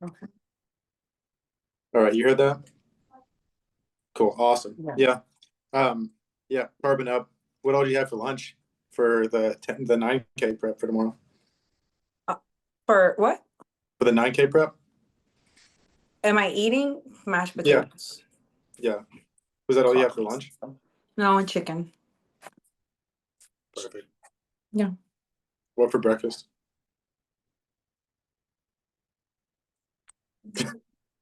Okay. All right, you heard that? Cool, awesome. Yeah. Yeah, carbon up. What all do you have for lunch for the 9K prep for tomorrow? For what? For the 9K prep? Am I eating mashed Yeah, potatoes? yeah. Was that all you have for lunch? No, and chicken. Perfect. Yeah. What for breakfast?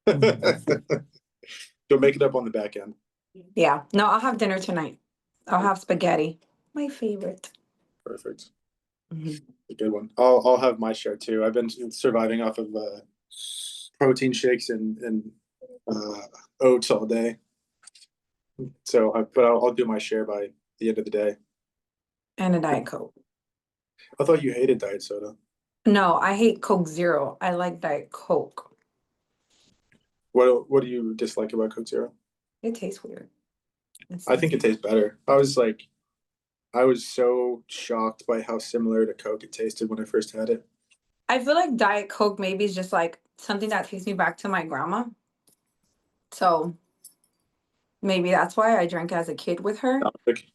You'll make it up on the back end. Yeah. No, I'll have dinner tonight. I'll have spaghetti. My favorite. Perfect. Mhm. A good one. I'll have my share too. I've been surviving off of protein shakes and uh, oats all day. So, but I'll do my share by the end of the day. And a Diet Coke. I thought you hated diet soda. No, I hate Coke Zero. I like Diet Coke. What do you dislike about Coke Zero? It tastes weird. I think it tastes better. I was so shocked by how similar to Coke it tasted when I first had it. I feel like Diet Coke maybe is just like something that takes me back to my grandma. So maybe that's why I drank as a kid with her. Like,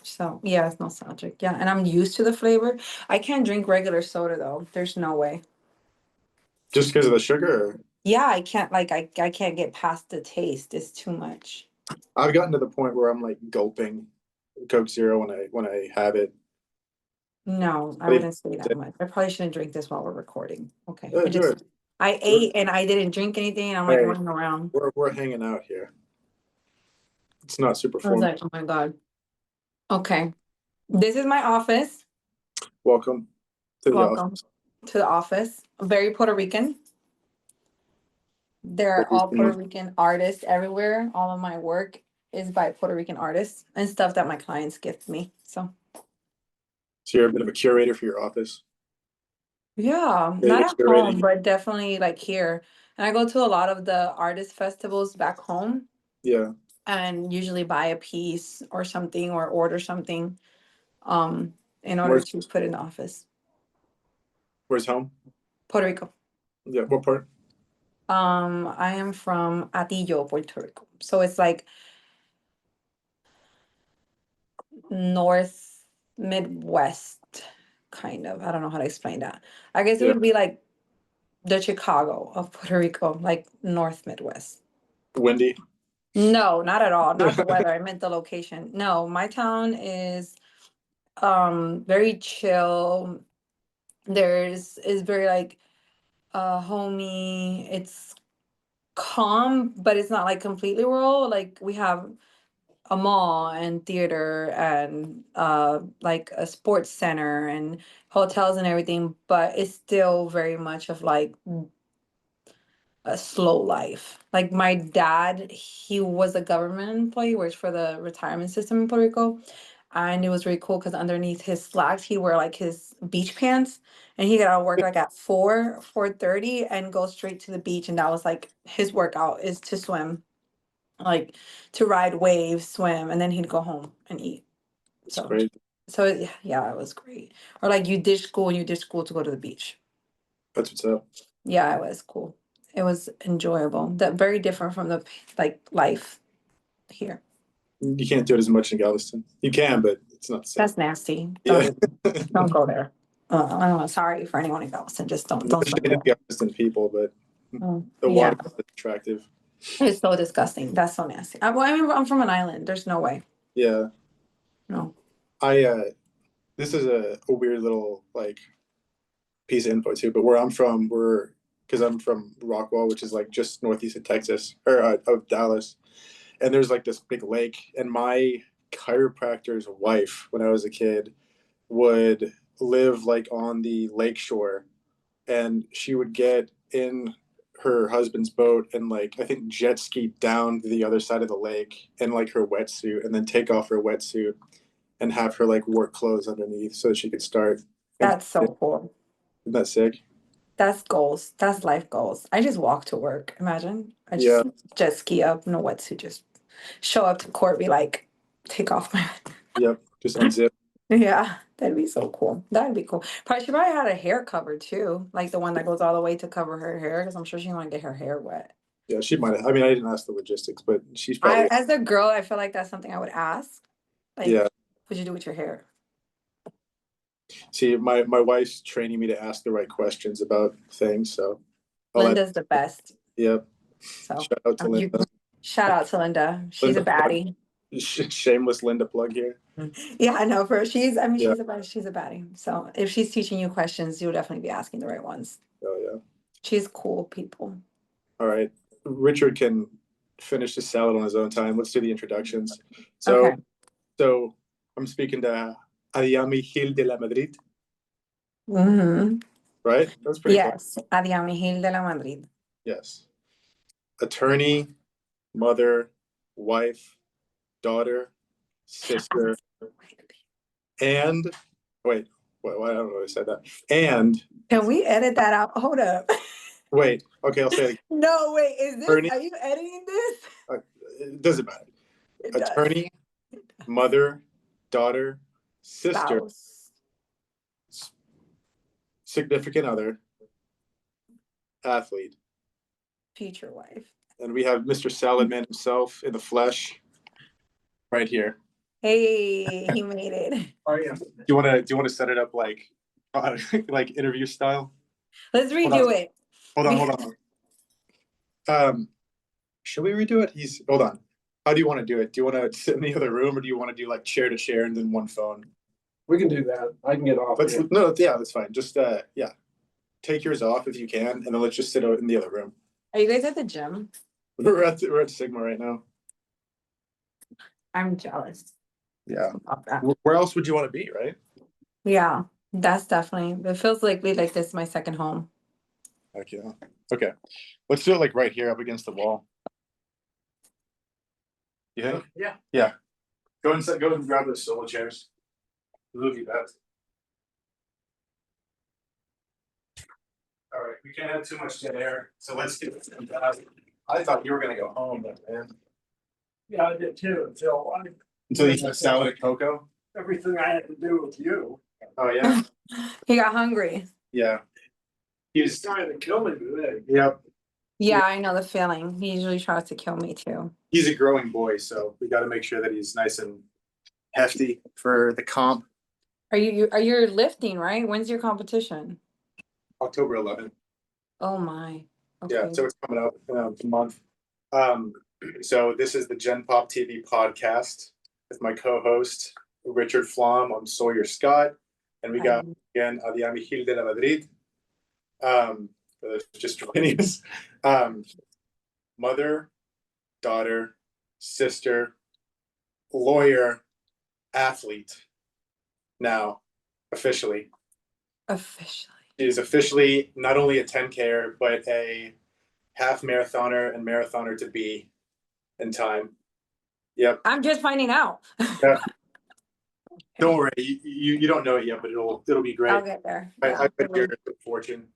So yeah, it's nostalgic. Yeah, and I'm used to the flavor. I can't drink regular soda though. There's no way. just because of the sugar? Or? Yeah, I can't like I can't get past the taste. It's too much. I've gotten to the point where I'm like gulping Coke Zero when I have it. No, I But even, wouldn't say that much. I probably shouldn't drink this while we're recording. Okay. do it. I ate and I didn't drink anything and I'm like Hey, running around. we're hanging out here. It's not super I was formal. like, oh my God. Okay. This is my office. Welcome to the Welcome office. to the office. Very Puerto Rican. There are all Puerto Rican artists everywhere. All of my work is by Puerto Rican artists and stuff that my clients gift me. So you're a bit of a curator for your office. yeah, Yeah, not you're at home, curating. but definitely like here. And I go to a lot of the artist festivals back home Yeah. and usually buy a piece or something or order something um in order Where's to put in the office. where's home? Puerto Rico. Yeah. What part? I am from Atillo, Puerto Rico. So it's like north midwest kind of. I don't know how to explain that. I guess it Yeah. would be like the Chicago of Puerto Rico, like north midwest. Windy. No, not at all. Not the weather. I meant the location. No, my town is very chill. There's is very like homey. It's calm, but it's not like completely rural. Like we have a mall and theater and like a sports center and hotels and everything, but it's still very much of like a slow life. Like my dad, he was a government employee, works for the retirement system in Puerto Rico. And it was really cool because underneath his slacks, he'd wear like his beach pants and he got out of work like at 4:30 and go straight to the beach. And that was like his workout is to swim, like to ride waves, swim, and then he'd go home and eat. It's So, great. yeah, it was great. Or like you ditch school and you ditch school to go to the beach. That's what's up. Yeah, it was cool. It was enjoyable. That very different from the like life here. You can't do it as much in Galveston. You can, but it's not the same. That's nasty. Yeah. Don't go there. I don't know. Sorry for anyone in Galveston. Just No don't swim shade there. at Galveston people, but the Yeah, water is attractive. it's so disgusting. That's so nasty. Well, I mean, I'm from an island. There's no way. Yeah. No. I this is a weird little like piece of info too, but where I'm from, because I'm from Rockwall, which is like just northeast of Texas or of Dallas, and there's like this big lake, and my chiropractor's wife, when I was a kid, would live like on the lake shore, and she would get in her husband's boat and like I think jet ski down to the other side of the lake in like her wetsuit, and then take off her wetsuit and have her like work clothes underneath so that she could start. And That's so cool. isn't that sick? That's goals. That's life goals. I just walk to work. Imagine. I Yeah. just jet ski up, no wetsuit, just show up to court, be like, take off my Yep. Just unzip. Yeah, that'd be so cool. That'd be cool. Probably she probably had a hair cover too, like the one that goes all the way to cover her hair, because I'm sure she didn't want to get her hair wet. Yeah, she might have. I mean, I didn't ask the logistics, but she's I, probably as a girl, I feel like that's something I would ask. Like, yeah. what'd you do with your hair? See, my wife's training me to ask the right questions about things, so I'll let. Linda's the best. Yep. So, Shout out to you Linda. shout out to Linda. She's a Linda plug. baddie. Shameless Linda plug here. Yeah, I know for she's I mean Yeah. she's a baddie. So if she's teaching you questions, you'll definitely be asking the right ones. Oh yeah. She's cool people. All right. Richard can finish the salad on his own time. Let's do the introductions. So Okay. so I'm speaking to Adyami Gil de Lamadrid, Hmm. right? That's pretty close. Yes, Adyami Gil de Lamadrid. Yes. Attorney, mother, wife, daughter, sister, and wait, I don't know why I said that. And Can we edit that out? Hold up. wait, okay, I'll say it again. No, wait, is this, Attorney, are you editing this? it doesn't matter. It does. Attorney, mother, daughter, sister, Spouse, significant other, athlete. future wife. And we have Mr. Salad Man himself in the flesh right here. Hey, he made it. Oh yeah. Do you want to set it up like like interview style? Let's Hold on. redo it. Hold on. Should we redo it? Hold on. How do you want to do it? Do you want to sit in the other room, or do you want to do like chair to chair and then one phone? We can do that. I can get off. No, yeah, that's fine. Just yeah, take yours off if you can, and then let's just sit out in the other room. Are you guys at the gym? We're at Sigma right now. I'm jealous Yeah. of that. Where else would you want to be, right? Yeah, that's definitely, it feels like this is my second home. Heck yeah. Okay. Let's do it like right here up against the wall. You think? Yeah. Yeah. Go and grab those solo chairs. Look at that. All right, we can't have too much dead air, so let's get it. I thought you were gonna go home, but man. Yeah, I did too, Until you had salad and cocoa? everything I had to do with you. Oh, yeah? He got hungry. Yeah. He's trying to kill me today. Yep. Yeah, I know the feeling. He usually tries to kill me too. He's a growing boy, so we gotta make sure that he's nice and hefty for the comp. Are you lifting, right? When's your competition? October 11th. Oh my. Yeah, Okay. so it's coming up in a month. So this is the Gen Pop TV podcast with my co-host Richard Flom on Sawyer Scott, and we got again Adyami Gil de Lamadrid. For those just joining us. Mother, daughter, sister, lawyer, athlete. Now, officially. Officially. She is officially not only a 10K, but a half marathoner and marathoner to be in time. Yep. I'm just finding out. Yeah. Don't worry, you don't know it yet, but it'll be great. I'll get there. I Yeah, bet you're good fortune.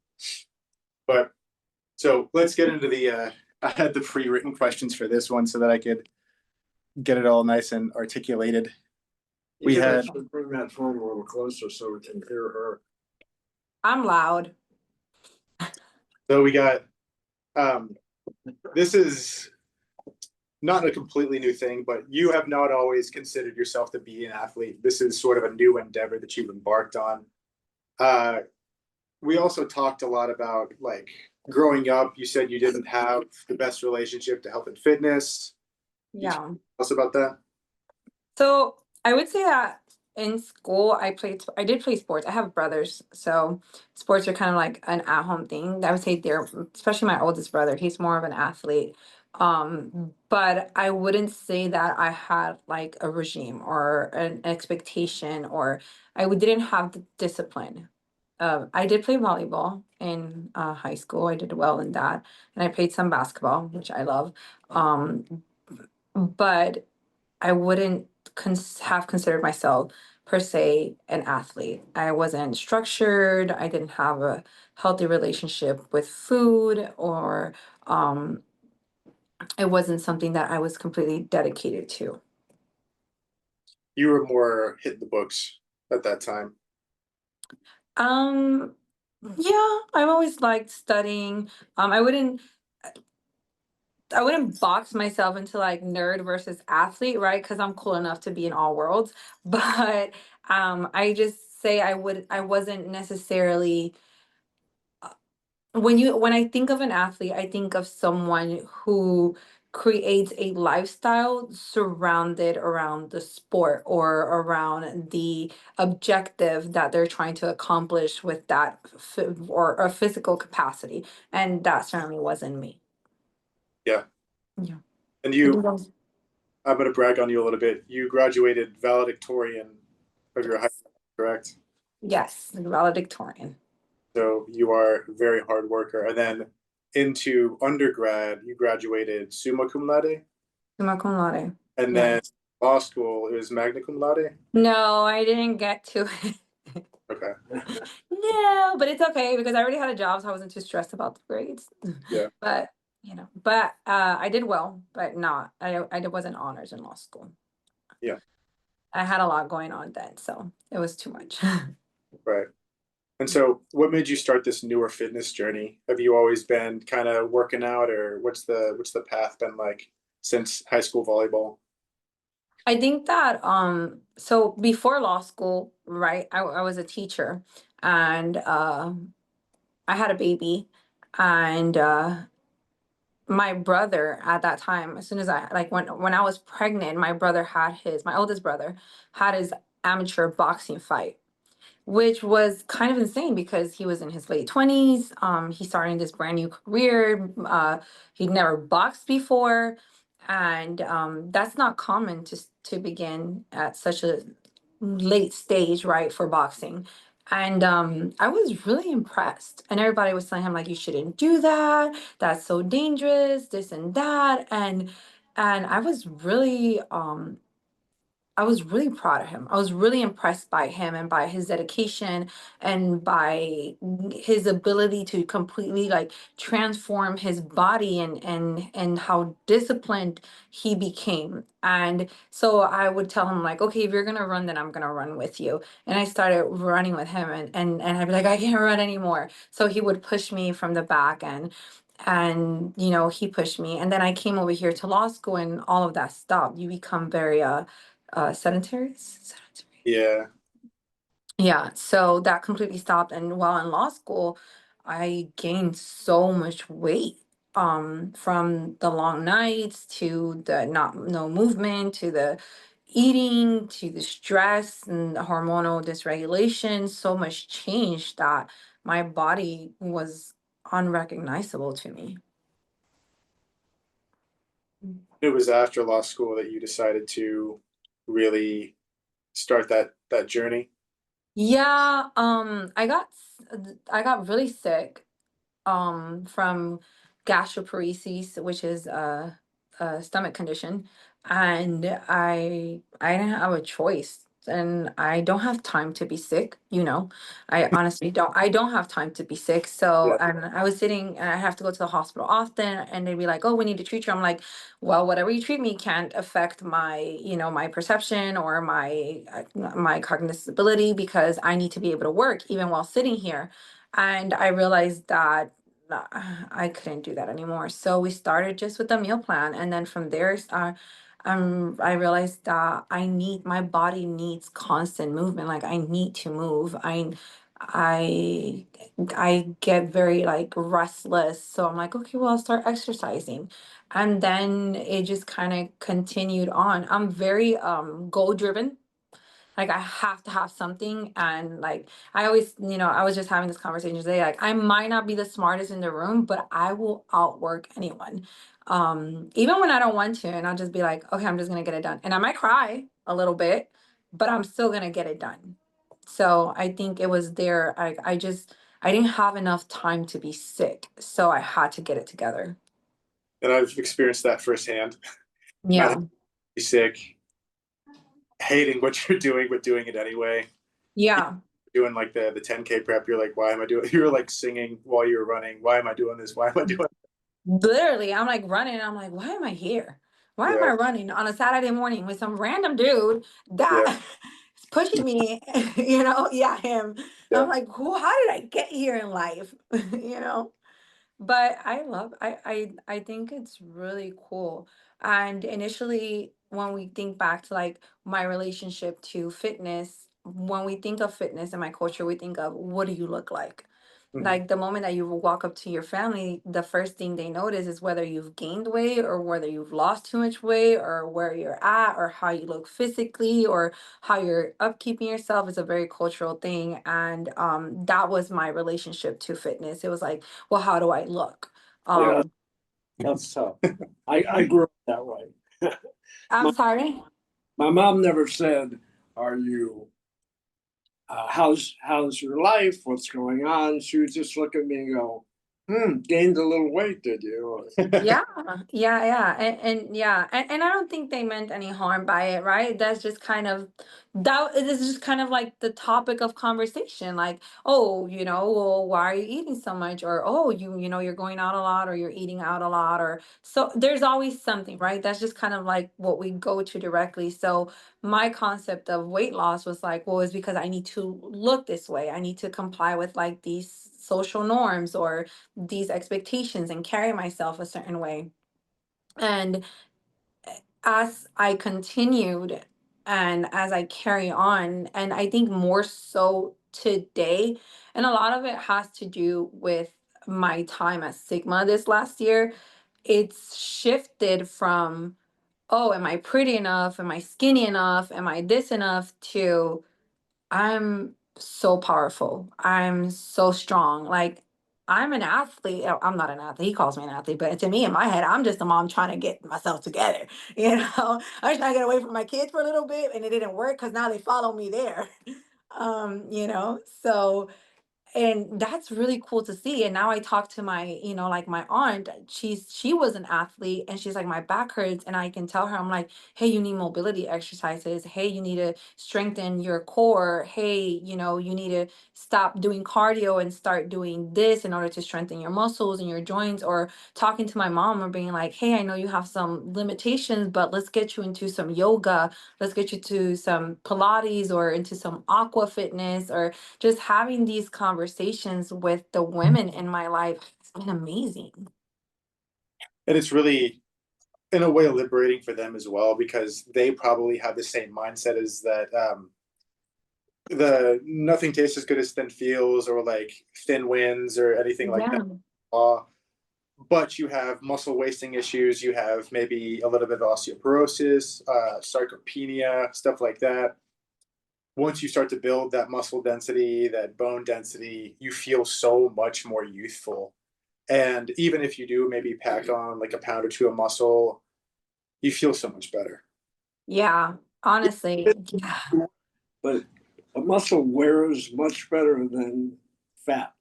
But so let's get into the I had the pre-written questions for this one so that I could get it all nice and articulated. We had Bring that phone a little closer so we can hear her. I'm loud. so we got this is not a completely new thing, but you have not always considered yourself to be an athlete. This is sort of a new endeavor that you've embarked on. We also talked a lot about like growing up. You said you didn't have the best relationship to health and fitness. Yeah. Tell us about that. So I would say that in school I did play sports. I have brothers, so sports are kind of like an at-home thing. I would say they're, especially my oldest brother, he's more of an athlete. But I wouldn't say that I had like a regime or an expectation, or didn't have the discipline. I did play volleyball in high school. I did well in that, and I played some basketball, which I love. But I wouldn't have considered myself per se an athlete. I wasn't structured. I didn't have a healthy relationship with food, or it wasn't something that I was completely dedicated to. You were more hitting the books. at that time? Um, yeah, I've always liked studying. I wouldn't box myself into like nerd versus athlete, right? Because I'm cool enough to be in all worlds. But I just say I wasn't necessarily when I think of an athlete, I think of someone who creates a lifestyle surrounded around the sport or around the objective that they're trying to accomplish with that or a physical capacity. And that certainly wasn't me. Yeah. Yeah. And I think you, that was, I'm going to brag on you a little bit. You graduated valedictorian of your high yes. school, correct? Yes, valedictorian. So you are a very hard worker. And then into undergrad, you graduated summa cum laude, Summa cum laude. and Yeah. then law school is magna cum laude. No, I didn't get to it. Okay. No, but it's okay because I already had a job, so I wasn't too stressed about the grades. Yeah. But I did well, but not I wasn't honors in law school. Yeah. I had a lot going on then, so it was too much. Right. And so, what made you start this newer fitness journey? Have you always been kind of working out, or what's the path been like since high school volleyball? I think that so before law school, right, I was a teacher and I had a baby and my brother at that time, as soon as I like when I was pregnant, my oldest brother had his amateur boxing fight, which was kind of insane because he was in his late 20s. He's starting this brand new career. He'd never boxed before. And that's not common to begin at such a late stage, right, for boxing. And I was really impressed. And everybody was telling him, like, you shouldn't do that. That's so dangerous, this and that. And I was really proud of him. I was really impressed by him and by his dedication and by his ability to completely like transform his body and how disciplined he became. And so I would tell him like, okay, if you're gonna run, then I'm gonna run with you. And I started running with him and I'd be like, I can't run anymore. So he would push me from the back and he pushed me. And then I came over here to law school and all of that stopped. You become very sedentary. Yeah, Yeah, so that completely stopped. And while in law school, I gained so much weight from the long nights to the not no movement to the eating to the stress and the hormonal dysregulation. So much changed that my body was unrecognizable to me. it was after law school that you decided to really start that journey. Yeah, I got really sick from gastroparesis, which is a stomach condition, and I didn't have a choice. And I don't have time to be sick, I honestly don't. I don't have time to be sick. So, Yeah, and I was sitting and I have to go to the hospital often, and they'd be like, "Oh, we need to treat you." I'm like, "Well, whatever you treat me can't affect my perception or my cognitive ability because I need to be able to work even while sitting here." And I realized that I couldn't do that anymore. So we started just with a meal plan, and then from there, I realized that my body needs constant movement. Like I need to move. I, I get very like restless. So I'm like, okay, well, I'll start exercising, and then it just kind of continued on. I'm very goal driven. Like I have to have something. And like I always, I was just having this conversation today. Like I might not be the smartest in the room, but I will outwork anyone. Even when I don't want to, and I'll just be like, okay, I'm just gonna get it done. And I might cry a little bit, but I'm still gonna get it done. So I think it was there. I didn't have enough time to be sick. So I had to get it together. and I've experienced that firsthand. Not having Yeah. to be sick, hating what you're doing, but doing it anyway. Yeah. Doing like the 10K prep, you're like, why am I doing? You're like singing while you're running. Why am I doing this? Why am I doing? Literally, I'm like running. And I'm like, why am I here? Why am Yeah, I running on a Saturday morning with some random dude yeah, that pushing me, yeah, him. Yeah. I'm like, who, how did I get here in life? you know? But I think it's really cool. And initially, when we think back to like my relationship to fitness, when we think of fitness in my culture, we think of what do you look like? Mhm. Like the moment that you walk up to your family, the first thing they notice is whether you've gained weight or whether you've lost too much weight or where you're at or how you look physically or how you're upkeeping yourself is a very cultural thing. And that was my relationship to fitness. It was like, well, how do I look? Yeah, Um, that's tough. I grew up that way. I'm My, sorry. my mom never said, are you, how's your life? What's going on? She would just look at me and go, gained a little weight, did you? Yeah, yeah, and yeah, and I don't think they meant any harm by it, right? That's just kind of that it is just kind of like the topic of conversation, like, oh, well, why are you eating so much? Or oh, you're going out a lot, or you're eating out a lot, or so there's always something, right? That's just kind of like what we go to directly. So my concept of weight loss was like, well, it's because I need to look this way. I need to comply with like these social norms or these expectations and carry myself a certain way. And as I continued and as I carry on, and I think more so today, and a lot of it has to do with my time at Sigma this last year, it's shifted from, oh, am I pretty enough? Am I skinny enough? Am I this enough? To I'm so powerful. I'm so strong. Like I'm an athlete. I'm not an athlete. He calls me an athlete, but to me in my head, I'm just a mom trying to get myself together. I was trying to get away from my kids for a little bit and it didn't work because now they follow me there. So and that's really cool to see. And now I talk to my, like my aunt, she was an athlete and she's like, my back hurts. And I can tell her, I'm like, hey, you need mobility exercises. Hey, you need to strengthen your core. Hey, you need to stop doing cardio and start doing this in order to strengthen your muscles and your joints. Or talking to my mom or being like, hey, I know you have some limitations, but let's get you into some yoga. Let's get you to some Pilates or into some aqua fitness, or just having these conversations with the women in my life has been amazing. And it's really, in a way, liberating for them as well because they probably have the same mindset as that. The nothing tastes as good as thin feels, or like thin wins, or anything like that. Yeah. But you have muscle wasting issues. You have maybe a little bit of osteoporosis, sarcopenia, stuff like that. Once you start to build that muscle density, that bone density, you feel so much more youthful. And even if you do maybe pack on like a pound or two of muscle, you feel so much better. Yeah. Honestly. Yeah. But a muscle wears much better than fat.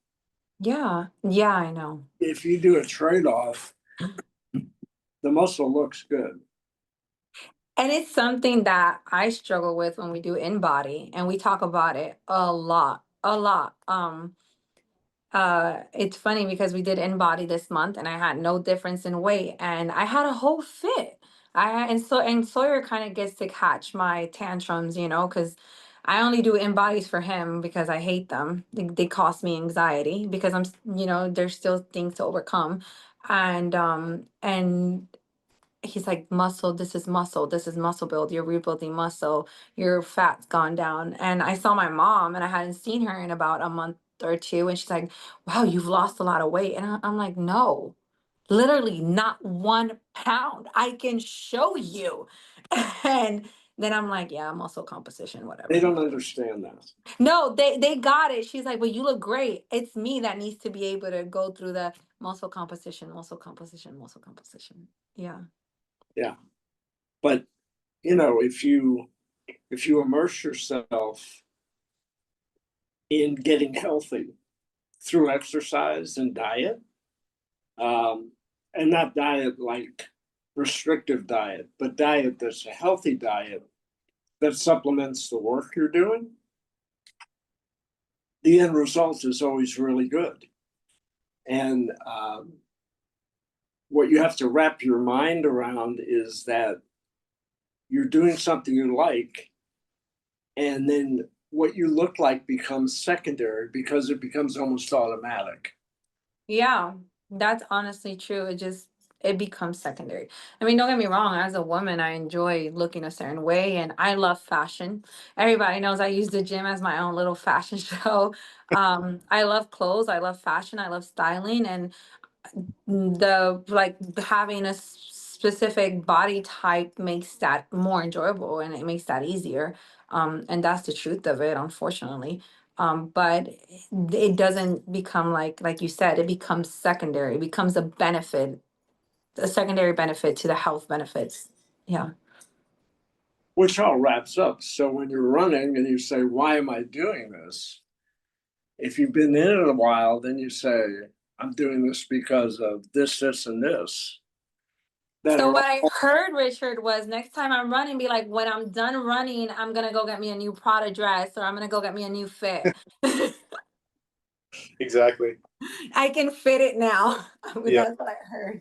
Yeah. Yeah, I know. If you do a trade-off, the muscle looks good. And it's something that I struggle with when we do in body and we talk about it a lot, a lot. It's funny because we did in body this month and I had no difference in weight and I had a whole fit. And Sawyer kind of gets to catch my tantrums, because I only do in bodies for him because I hate them. They cost me anxiety because there's still things to overcome. And he's like, muscle, this is muscle build, you're rebuilding muscle, your fat's gone down. And I saw my mom and I hadn't seen her in about a month or two, and she's like, wow, you've lost a lot of weight. And I'm like, no, literally not 1 pound, I can show you. And then I'm like, yeah, muscle composition, They whatever. don't understand that. No, they got it. She's like, well, you look great. It's me that needs to be able to go through the muscle composition, muscle composition, muscle composition. Yeah. Yeah. But if you immerse yourself in getting healthy through exercise and diet, um, and not diet like restrictive diet, but diet that's a healthy diet that supplements the work you're doing, the end result is always really good. And what you have to wrap your mind around is that you're doing something you like And then what you look like becomes secondary because it becomes almost automatic. Yeah, that's honestly true. It becomes secondary. I mean, don't get me wrong, as a woman, I enjoy looking a certain way and I love fashion. Everybody knows I use the gym as my own little fashion show. I love clothes, I love fashion, I love styling, and the like having a specific body type makes that more enjoyable and it makes that easier. And that's the truth of it, unfortunately. But it doesn't become like you said, it becomes secondary, it becomes a benefit, a secondary benefit to the health benefits. Yeah. Which all wraps up. So when you're running and you say, why am I doing this? If you've been in it a while, then you say, I'm doing this because of this, and this. That So are what I all, heard, Richard, was next time I'm running, be like, when I'm done running, I'm gonna go get me a new Prada dress or I'm gonna go get me a new fit. Exactly. I can fit it now. Yeah. That's what I heard.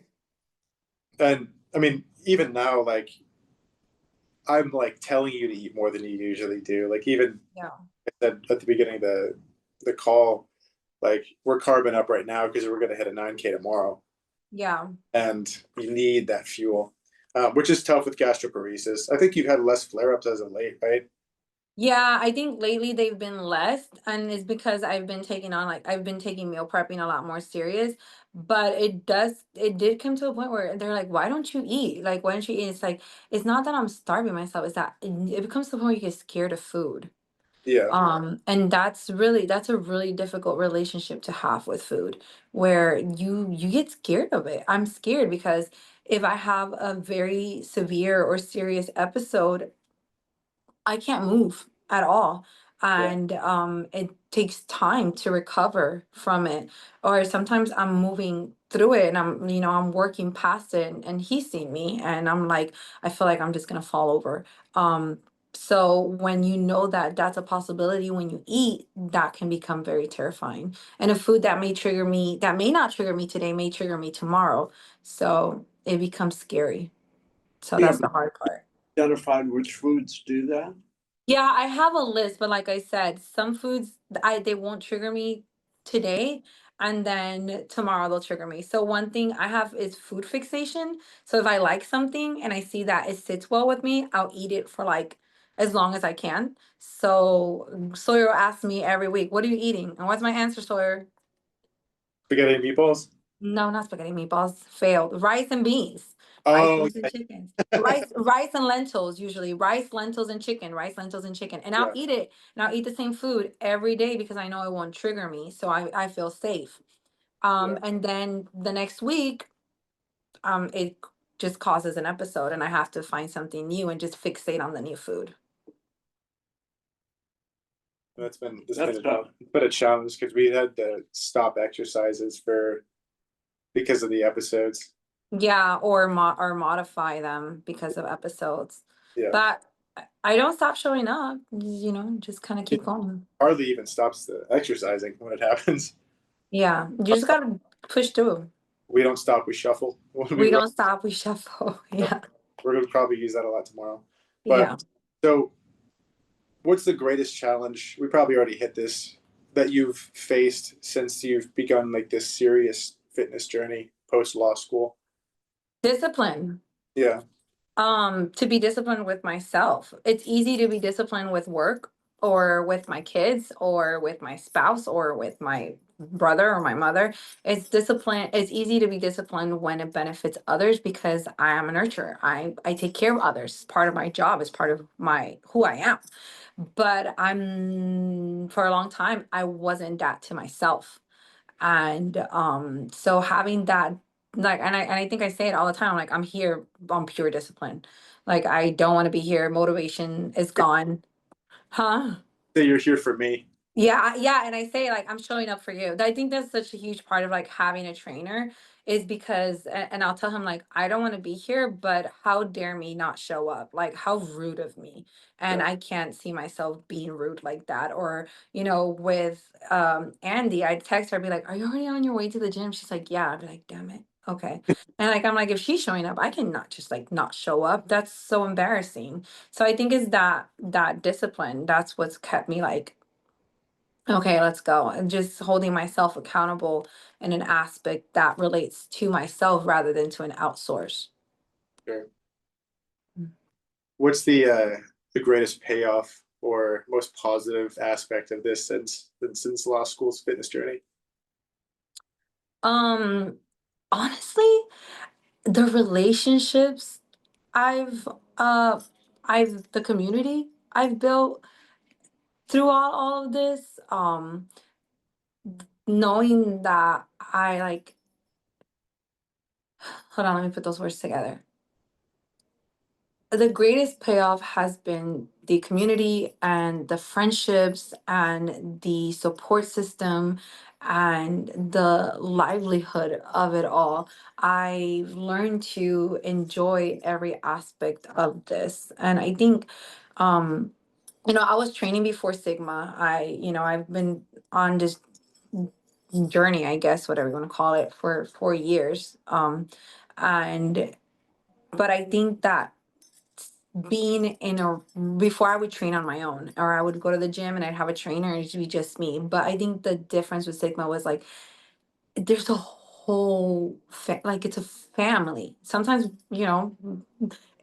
And I mean, even now, like I'm like telling you to eat more than you usually do. Like even Yeah. I said at the beginning of the call, like we're carbon up right now because we're gonna hit a 9K tomorrow. Yeah. And you need that fuel, which is tough with gastroparesis. I think you've had less flare-ups as of late, right? Yeah, I think lately they've been less, and it's because I've been taking meal prepping a lot more serious. But it did come to a point where they're like, why don't you eat? Like, why don't you eat? It's like, it's not that I'm starving myself, it's that it becomes to the point where you get scared of food. Yeah, And that's a really difficult relationship to have with food, where you get scared of it. I'm scared because if I have a very severe or serious episode, I can't move at all. yeah. And it takes time to recover from it. Or sometimes I'm moving through it and I'm working past it and he's seen me and I'm like, I feel like I'm just gonna fall over. So when you know that that's a possibility when you eat, that can become very terrifying. And a food that may not trigger me today, may trigger me tomorrow. So it becomes scary. So you that's have the hard part. identified which foods do that. Yeah, I have a list, but like I said, some foods they won't trigger me today, and then tomorrow they'll trigger me. So one thing I have is food fixation. So if I like something and I see that it sits well with me, I'll eat it for like as long as I can. So Sawyer asks me every week, "What are you eating?" And what's my answer, Sawyer? Spaghetti and meatballs. No, not spaghetti meatballs. Failed. Rice and beans. Rice, Oh, beans, and chicken. Rice and lentils, usually. Rice, lentils, and chicken. Rice, lentils, and chicken. And I'll yeah, eat it. And I'll eat the same food every day because I know it won't trigger me. So I feel safe. yeah. And then the next week, it just causes an episode and I have to find something new and just fixate on the new food. That's been That's tough. been a challenge because we had to stop exercises because of the episodes. Yeah, or modify them because of episodes. Yeah, But I don't stop showing up, just kind of it keep going. hardly even stops the exercising when it happens. Yeah, you just gotta push through. We don't stop. We shuffle when we We run. don't stop, we shuffle. Yeah. We're gonna probably use that a lot tomorrow. Yeah. But so, what's the greatest challenge? We probably already hit this that you've faced since you've begun like this serious fitness journey post law school. Discipline. Yeah, To be disciplined with myself. It's easy to be disciplined with work or with my kids or with my spouse or with my brother or my mother. It's easy to be disciplined when it benefits others because I am a nurturer. I take care of others. Part of my job is part of my who I am. But I'm for a long time I wasn't that to myself. And so having that, like, and I think I say it all the time, like I'm here on pure discipline. Like I don't want to be here, motivation is gone. Huh? so you're here for me. Yeah, yeah, and I say like I'm showing up for you. I think that's such a huge part of like having a trainer is because and I'll tell him like I don't want to be here, but how dare me not show up? Like how rude of me. And Yeah, I can't see myself being rude like that. Or, with Andy, I'd text her, I'd be like, "Are you already on your way to the gym?" She's like, "Yeah." I'd be like, "Damn it. Okay. And like I'm like, if she's showing up, I cannot just like not show up. That's so embarrassing. So I think is that discipline. That's what's kept me like, okay, let's go. And just holding myself accountable in an aspect that relates to myself rather than to an outsource. Sure. Mm. What's the greatest payoff or most positive aspect of this since law school's fitness journey? Um, honestly, the relationships I've uh I've the community I've built throughout all of this, knowing that I like, hold on, let me put those words together. The greatest payoff has been the community and the friendships and the support system and the livelihood of it all. I've learned to enjoy every aspect of this. And I think, I was training before Sigma. I've been on this journey, I guess, whatever you want to call it, for 4 years. And but I think that being in a before I would train on my own, or I would go to the gym and I'd have a trainer and it'd be just me. But I think the difference with Sigma was like there's a whole like it's a family. Sometimes,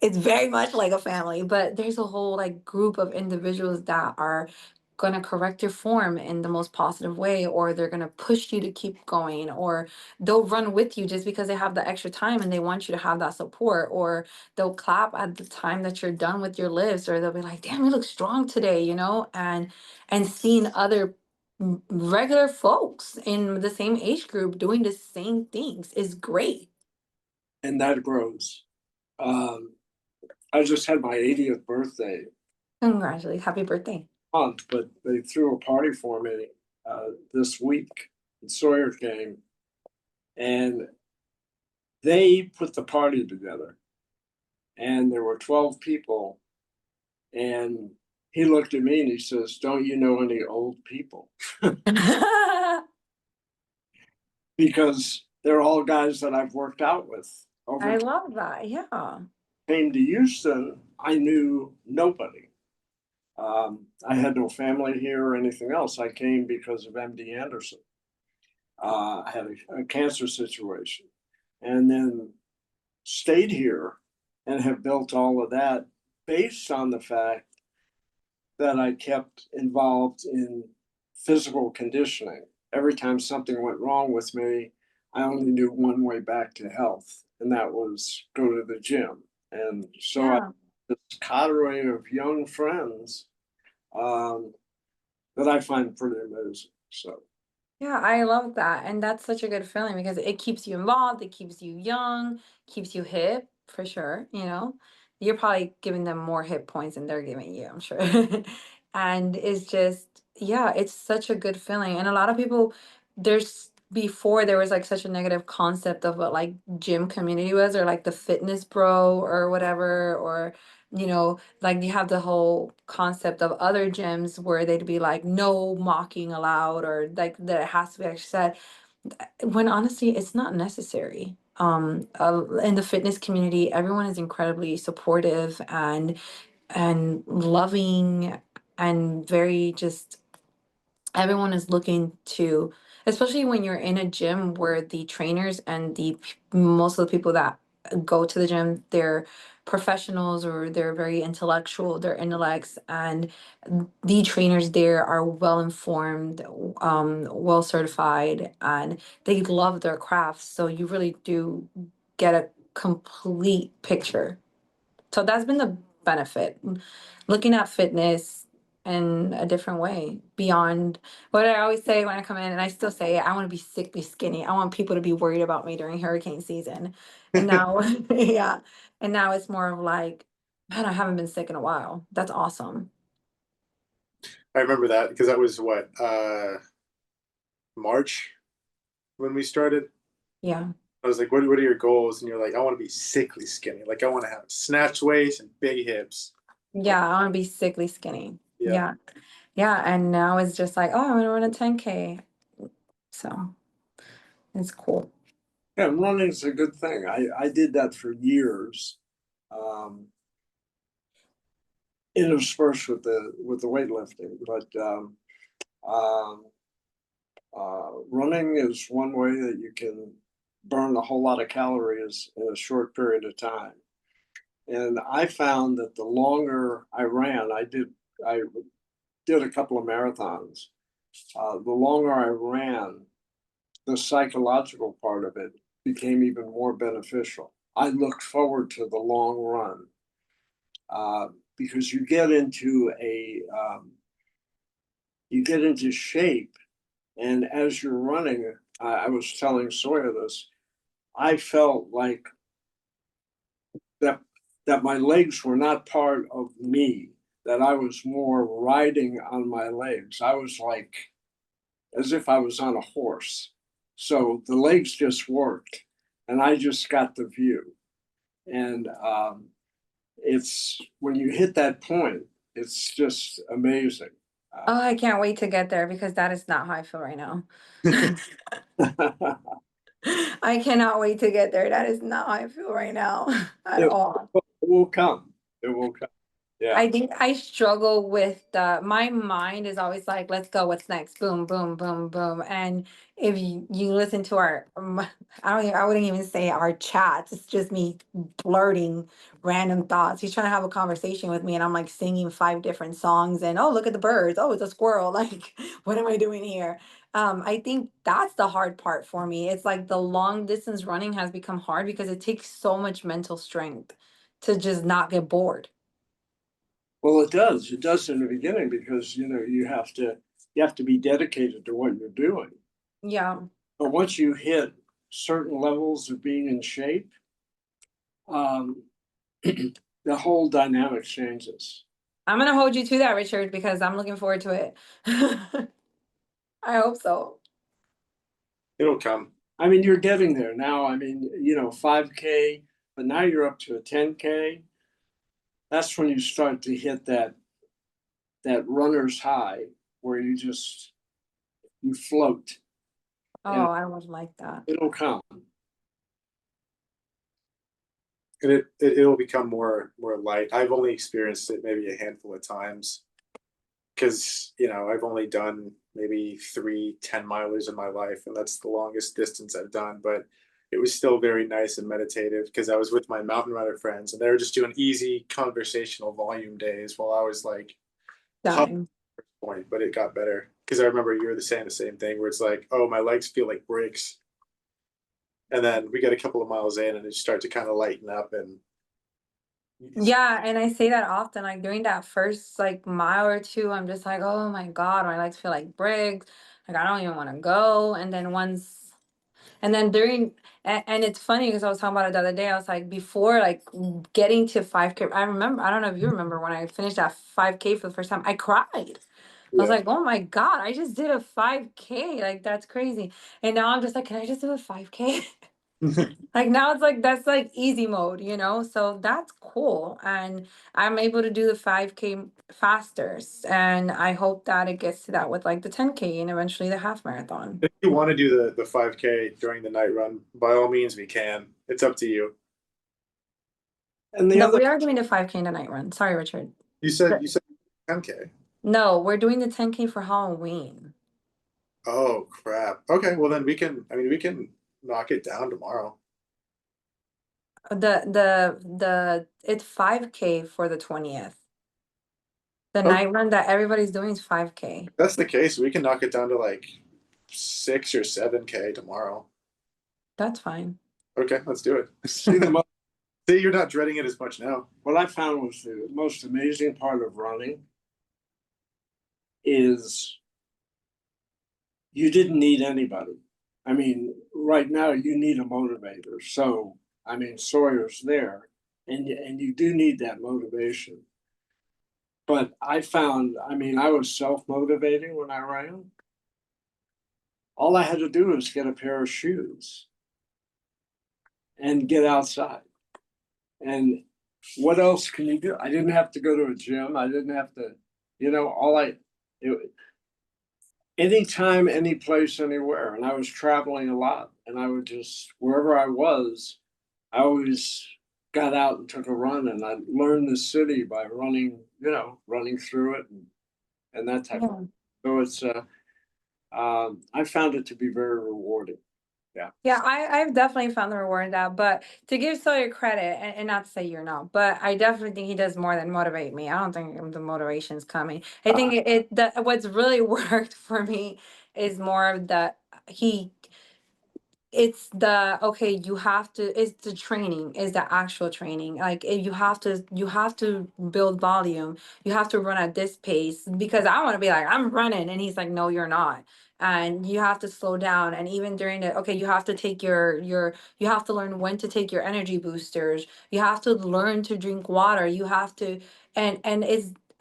it's very much like a family, but there's a whole like group of individuals that are going to correct your form in the most positive way, or they're going to push you to keep going, or they'll run with you just because they have the extra time and they want you to have that support, or they'll clap at the time that you're done with your lifts, or they'll be like, damn, you look strong today, and seeing other regular folks in the same age group doing the same things is great. And that grows. Um, I just had my 80th birthday Congratulations. Happy birthday. month, but they threw a party for me this week at Sawyer came, and they put the party together. And there were 12 people, and he looked at me and he says, "Don't you know any old people?" I Because they're all guys that I've worked out with over. love that. Yeah. Came to Houston, I knew nobody. I had no family here or anything else. I came because of MD Anderson. I had a cancer situation, and then stayed here and have built all of that based on the fact that I kept involved in physical conditioning. Every time something went wrong with me, I only knew one way back to health, and that was go to the gym. And so I Yeah. this cadre of young friends um, that I find pretty amazing. So Yeah, I love that. And that's such a good feeling because it keeps you involved, it keeps you young, keeps you hip for sure, You're probably giving them more hit points than they're giving you, I'm sure. And it's just, yeah, it's such a good feeling. And a lot of people, there's before there was like such a negative concept of what like gym community was, or like the fitness bro or whatever, or like you have the whole concept of other gyms where they'd be like no mocking allowed, or like that it has to be actually said, when honestly it's not necessary. In the fitness community, everyone is incredibly supportive and loving and very just everyone is looking to, especially when you're in a gym where the trainers and most of the people that go to the gym, they're professionals or they're very intellectual, they're intellects, and the trainers there are well informed, well certified, and they love their craft, so you really do get a complete picture. So that's been the benefit, looking at fitness in a different way beyond what I always say when I come in, and I still say it, I want to be sickly skinny. I want people to be worried about me during hurricane season. And now, yeah. And now it's more of like, man, I haven't been sick in a while. That's awesome. I remember that because that was what March when we started. Yeah. I was like, what are your goals? And you're like, I want to be sickly skinny. Like I want to have a snatch waist and big hips. Yeah. I want to be sickly skinny. Yeah. Yeah. Yeah. And now it's just like, oh, I'm going to run a 10K. So it's cool. Yeah, running's a good thing. I did that for years. Um, interspersed with the weightlifting, but um, running is one way that you can burn a whole lot of calories in a short period of time. And I found that the longer I ran, I did a couple of marathons. The longer I ran, the psychological part of it became even more beneficial. I looked forward to the long run because you get into shape, and as you're running, I was telling Sawyer this. I felt like that my legs were not part of me. That I was more riding on my legs. I was like as if I was on a horse. So the legs just worked, and I just got the view. And it's when you hit that point, it's just amazing. Oh, I can't wait to get there because that is not how I feel right now. I cannot wait to get there. That is not how I feel right now at it, all. it will come. It will come. Yeah. I think I struggle with my mind is always like, let's go, what's next? Boom, boom, boom, boom. And if you listen to I wouldn't even say our chats. It's just me blurting random thoughts. He's trying to have a conversation with me and I'm like singing 5 different songs and oh, look at the birds. Oh, it's a squirrel. Like, what am I doing here? I think that's the hard part for me. It's like the long distance running has become hard because it takes so much mental strength to just not get bored. Well, it does. It does in the beginning because you have to be dedicated to what you're doing. Yeah. But once you hit certain levels of being in shape, um, the whole dynamic changes. I'm gonna hold you to that, Richard, because I'm looking forward to it. I hope so. It'll come. I mean, you're getting there now. I mean, 5K, but now you're up to a 10K. That's when you start to hit that runner's high where you float. Oh, And I would like that. it'll come. And it'll become more light. I've only experienced it maybe a handful of times because I've only done maybe 3 10-milers in my life, and that's the longest distance I've done. But it was still very nice and meditative because I was with my mountain runner friends, and they were just doing easy conversational volume days while I was like Dying. point. But it got better because I remember you were saying the same thing where it's like, oh, my legs feel like bricks. And then we get a couple of miles in and it start to kind of lighten up and Yeah, and I say that often, like during that first like mile or two, I'm just like, oh my God, my legs feel like bricks. Like I don't even want to go. And then and it's funny because I was talking about it the other day. I was like, before like getting to 5K, I remember, I don't know if you remember when I finished that 5K for the first time, I cried. I was Yeah. like, oh my God, I just did a 5K. Like, that's crazy. And now I'm just like, can I just do a 5K? Like, now it's like, that's like easy mode, So that's cool. And I'm able to do the 5K faster. And I hope that it gets to that with like the 10K and eventually the half marathon. if you want to do the 5K during the night run, by all means we can. It's up to you. And the No, other, we are doing the 5K in the night run. Sorry, Richard. You said 10K. No, we're doing the 10K for Halloween. Oh crap. Okay, well then we can knock it down tomorrow. It's 5K for the 20th. The Okay, night run that everybody's doing is 5K. if that's the case, we can knock it down to like 6 or 7K tomorrow. That's fine. Okay, let's do it. see the mo- See, you're not dreading it as much now. what I found was the most amazing part of running is you didn't need anybody. I mean, right now you need a motivator. So, I mean, Sawyer's there, and you do need that motivation. But I found, I mean, I was self-motivating when I ran. All I had to do was get a pair of shoes and get outside. And what else can you do? I didn't have to go to a gym. I didn't have to, anytime, any place, anywhere. And I was traveling a lot. and I would just, wherever I was, I always got out and took a run, and I learned the city by running, running through it and that type of. Yeah. So it's I found it to be very rewarding. Yeah. Yeah, I've definitely found the reward in that, but to give Sawyer credit, and not to say you're not, but I definitely think he does more than motivate me. I don't think the motivation's coming. I think what's really worked for me is more of the he it's the okay, you have to, it's the training, is the actual training, like you have to build volume, you have to run at this pace, because I want to be like, I'm running, and he's like, no, you're not. And you have to slow down, and even during the okay, you have to take you have to learn when to take your energy boosters, you have to learn to drink water, you have to, and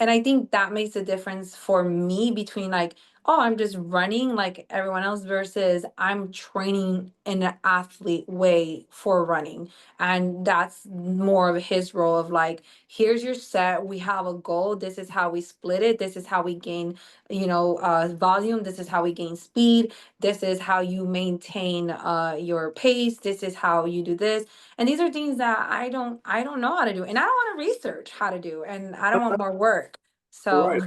I think that makes a difference for me between like, oh, I'm just running like everyone else versus I'm training in an athlete way for running. And that's more of his role of like, here's your set. We have a goal. This is how we split it. This is how we gain, volume. This is how we gain speed. This is how you maintain your pace. This is how you do this. And these are things that I don't know how to do. And I don't want to research how to do. And I don't want more work. So Right.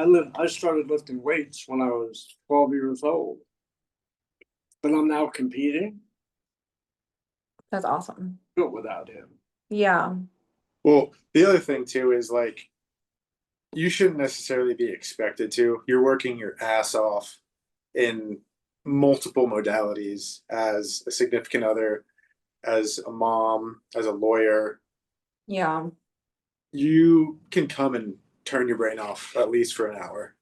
I started lifting weights when I was 12 years old, but I'm now competing. that's awesome. Do it without him. Yeah. Well, the other thing too is like you shouldn't necessarily be expected to. You're working your ass off in multiple modalities as a significant other, as a mom, as a lawyer. Yeah. You can come and turn your brain off at least for an hour,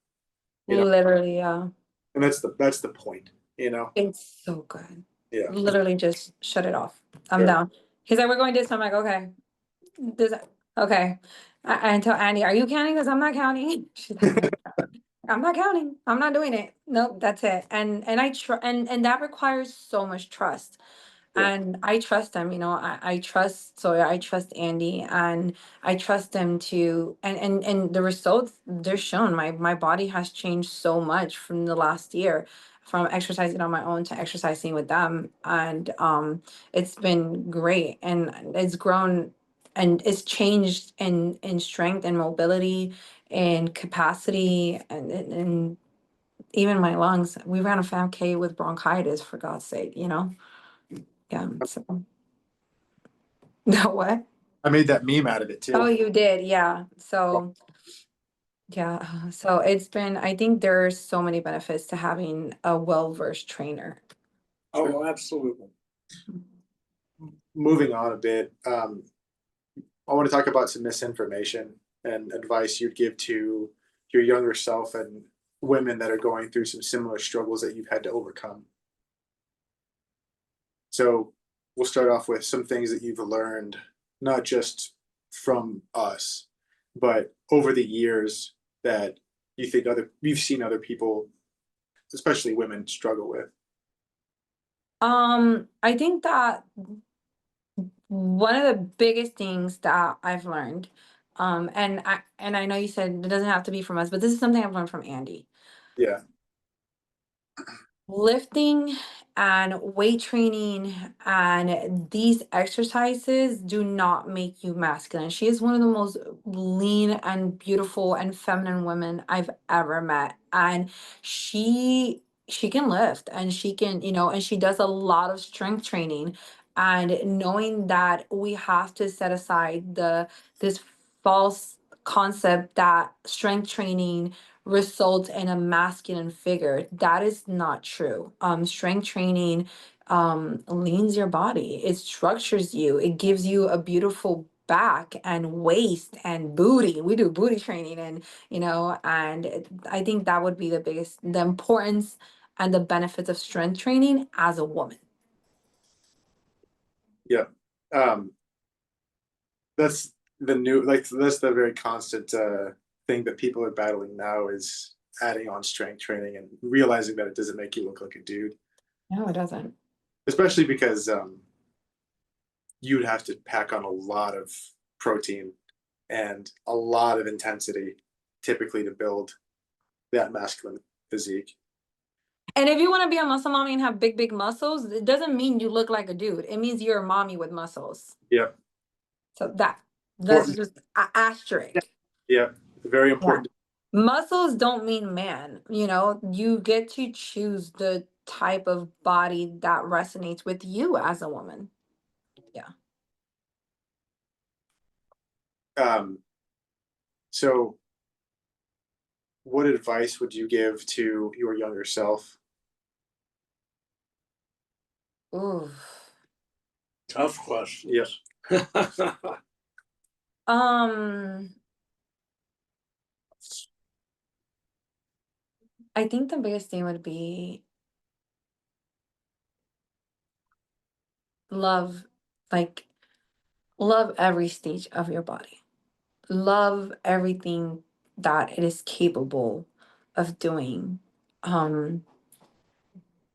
you know, Literally, yeah. and that's the point, you know. It's so good. Yeah. Literally just shut it off. I'm Yeah. down. He's like, we're going this. I'm like, okay. This okay. I tell Andy, are you counting? Because I'm not counting. She's like, I'm not counting. I'm not doing it. Nope, that's it. And I and that requires so much trust. Yeah. And I trust them, I trust Sawyer, I trust Andy, and I trust them to, and the results they're shown. My body has changed so much from the last year, from exercising on my own to exercising with them. And it's been great, and it's grown, and it's changed in strength and mobility and capacity, and even my lungs. We ran a 5K with bronchitis, for God's sake. Yeah, so no, what? I made that meme out of it Oh, too. you did, yeah. So, yeah, so it's been, I think there's so many benefits to having a well-versed trainer. Oh, absolutely. Moving on a bit, I want to talk about some misinformation and advice you'd give to your younger self and women that are going through some similar struggles that you've had to overcome. So we'll start off with some things that you've learned, not just from us, but over the years that you think you've seen other people, especially women, struggle with. I think that one of the biggest things that I've learned, and I know you said it doesn't have to be from us, but this is something I've learned from Andy. Yeah. Lifting and weight training and these exercises do not make you masculine. She is one of the most lean and beautiful and feminine women I've ever met. And she can lift, and she can, and she does a lot of strength training. And knowing that we have to set aside this false concept that strength training result in a masculine figure. That is not true. Strength training leans your body, it structures you, it gives you a beautiful back and waist and booty. We do booty training, and I think that would be the importance and the benefits of strength training as a woman. Yeah. Um, that's that's the very constant thing that people are battling now is adding on strength training and realizing that it doesn't make you look like a dude, No, it doesn't. especially because you'd have to pack on a lot of protein and a lot of intensity typically to build that masculine physique. And if you want to be a muscle mommy and have big muscles, it doesn't mean you look like a dude. It means you're a mommy with muscles. Yep. So that's Important. just asterisk. Yeah. Very Yeah. important. Muscles don't mean man, you know, you get to choose the type of body that resonates with you as a woman. Yeah. So what advice would you give to your younger self? Ooh. Tough question. Yes. Um, I think the biggest thing would be love, like love every stage of your body. Love everything that it is capable of doing. Um,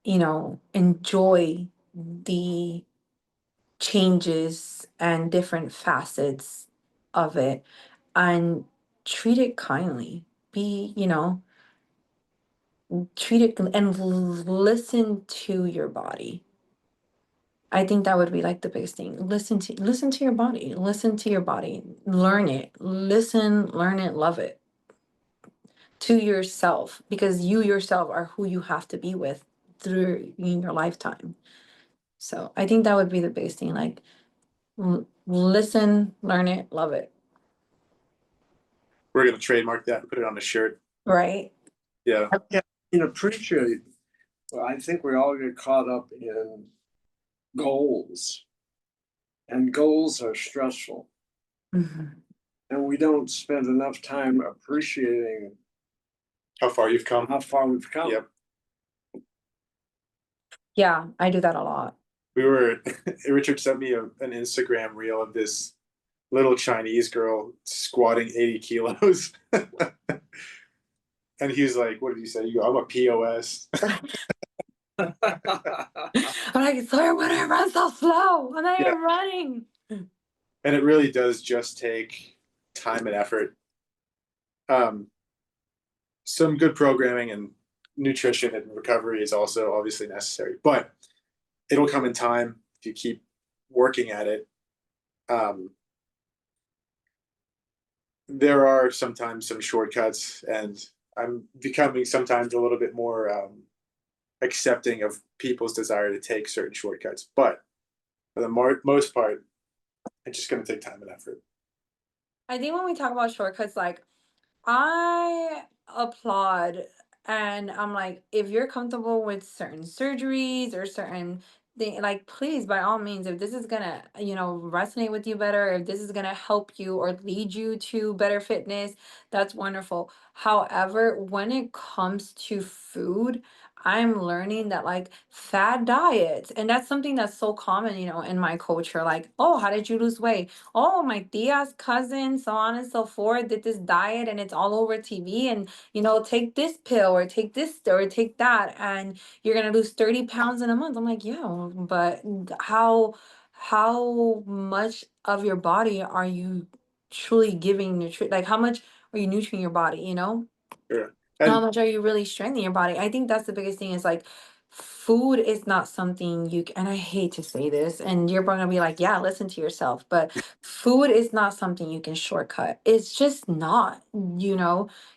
enjoy the changes and different facets of it and treat it kindly. Be, treat it and listen to your body. I think that would be like the biggest thing. Listen to your body. Listen to your body. Learn it. Listen, learn it, love it to yourself because you yourself are who you have to be with through in your lifetime. So I think that would be the biggest thing. Like listen, learn it, love it. We're gonna trademark that and put it on a shirt. Right? Yeah. Yeah, appreciate. Well, I think we all get caught up in goals, and goals are stressful, Mhm. and we don't spend enough time appreciating How far you've come. how far we've come. Yep. Yeah, I do that a lot. We were Richard sent me an Instagram reel of this little Chinese girl squatting 80 kilos. And he's like, what did he say? You go, I'm a POS. I'm like, sorry, why do I run so slow? And I Yeah. am running. And it really does just take time and effort. Some good programming and nutrition and recovery is also obviously necessary, but it'll come in time if you keep working at it. There are sometimes some shortcuts, and I'm becoming sometimes a little bit more accepting of people's desire to take certain shortcuts. But for the most part, it's just going to take time and effort. I think when we talk about shortcuts, like I applaud and I'm like, if you're comfortable with certain surgeries or certain thing, like please, by all means, if this is gonna, resonate with you better, if this is gonna help you or lead you to better fitness, that's wonderful. However, when it comes to food, I'm learning that like fad diets, and that's something that's so common, in my culture. Like, oh, how did you lose weight? Oh, my tia's cousin, so on and so forth, did this diet and it's all over TV. And, take this pill or take this or take that, and you're going to lose 30 pounds in a month. I'm like, yeah, but how much of your body are you truly giving like how much are you nutriting your body, Sure. how And much are you really strengthening your body? I think that's the biggest thing is like food is not something and I hate to say this, and you're gonna be like, yeah, listen to yourself, but food is not something you can shortcut. It's just not,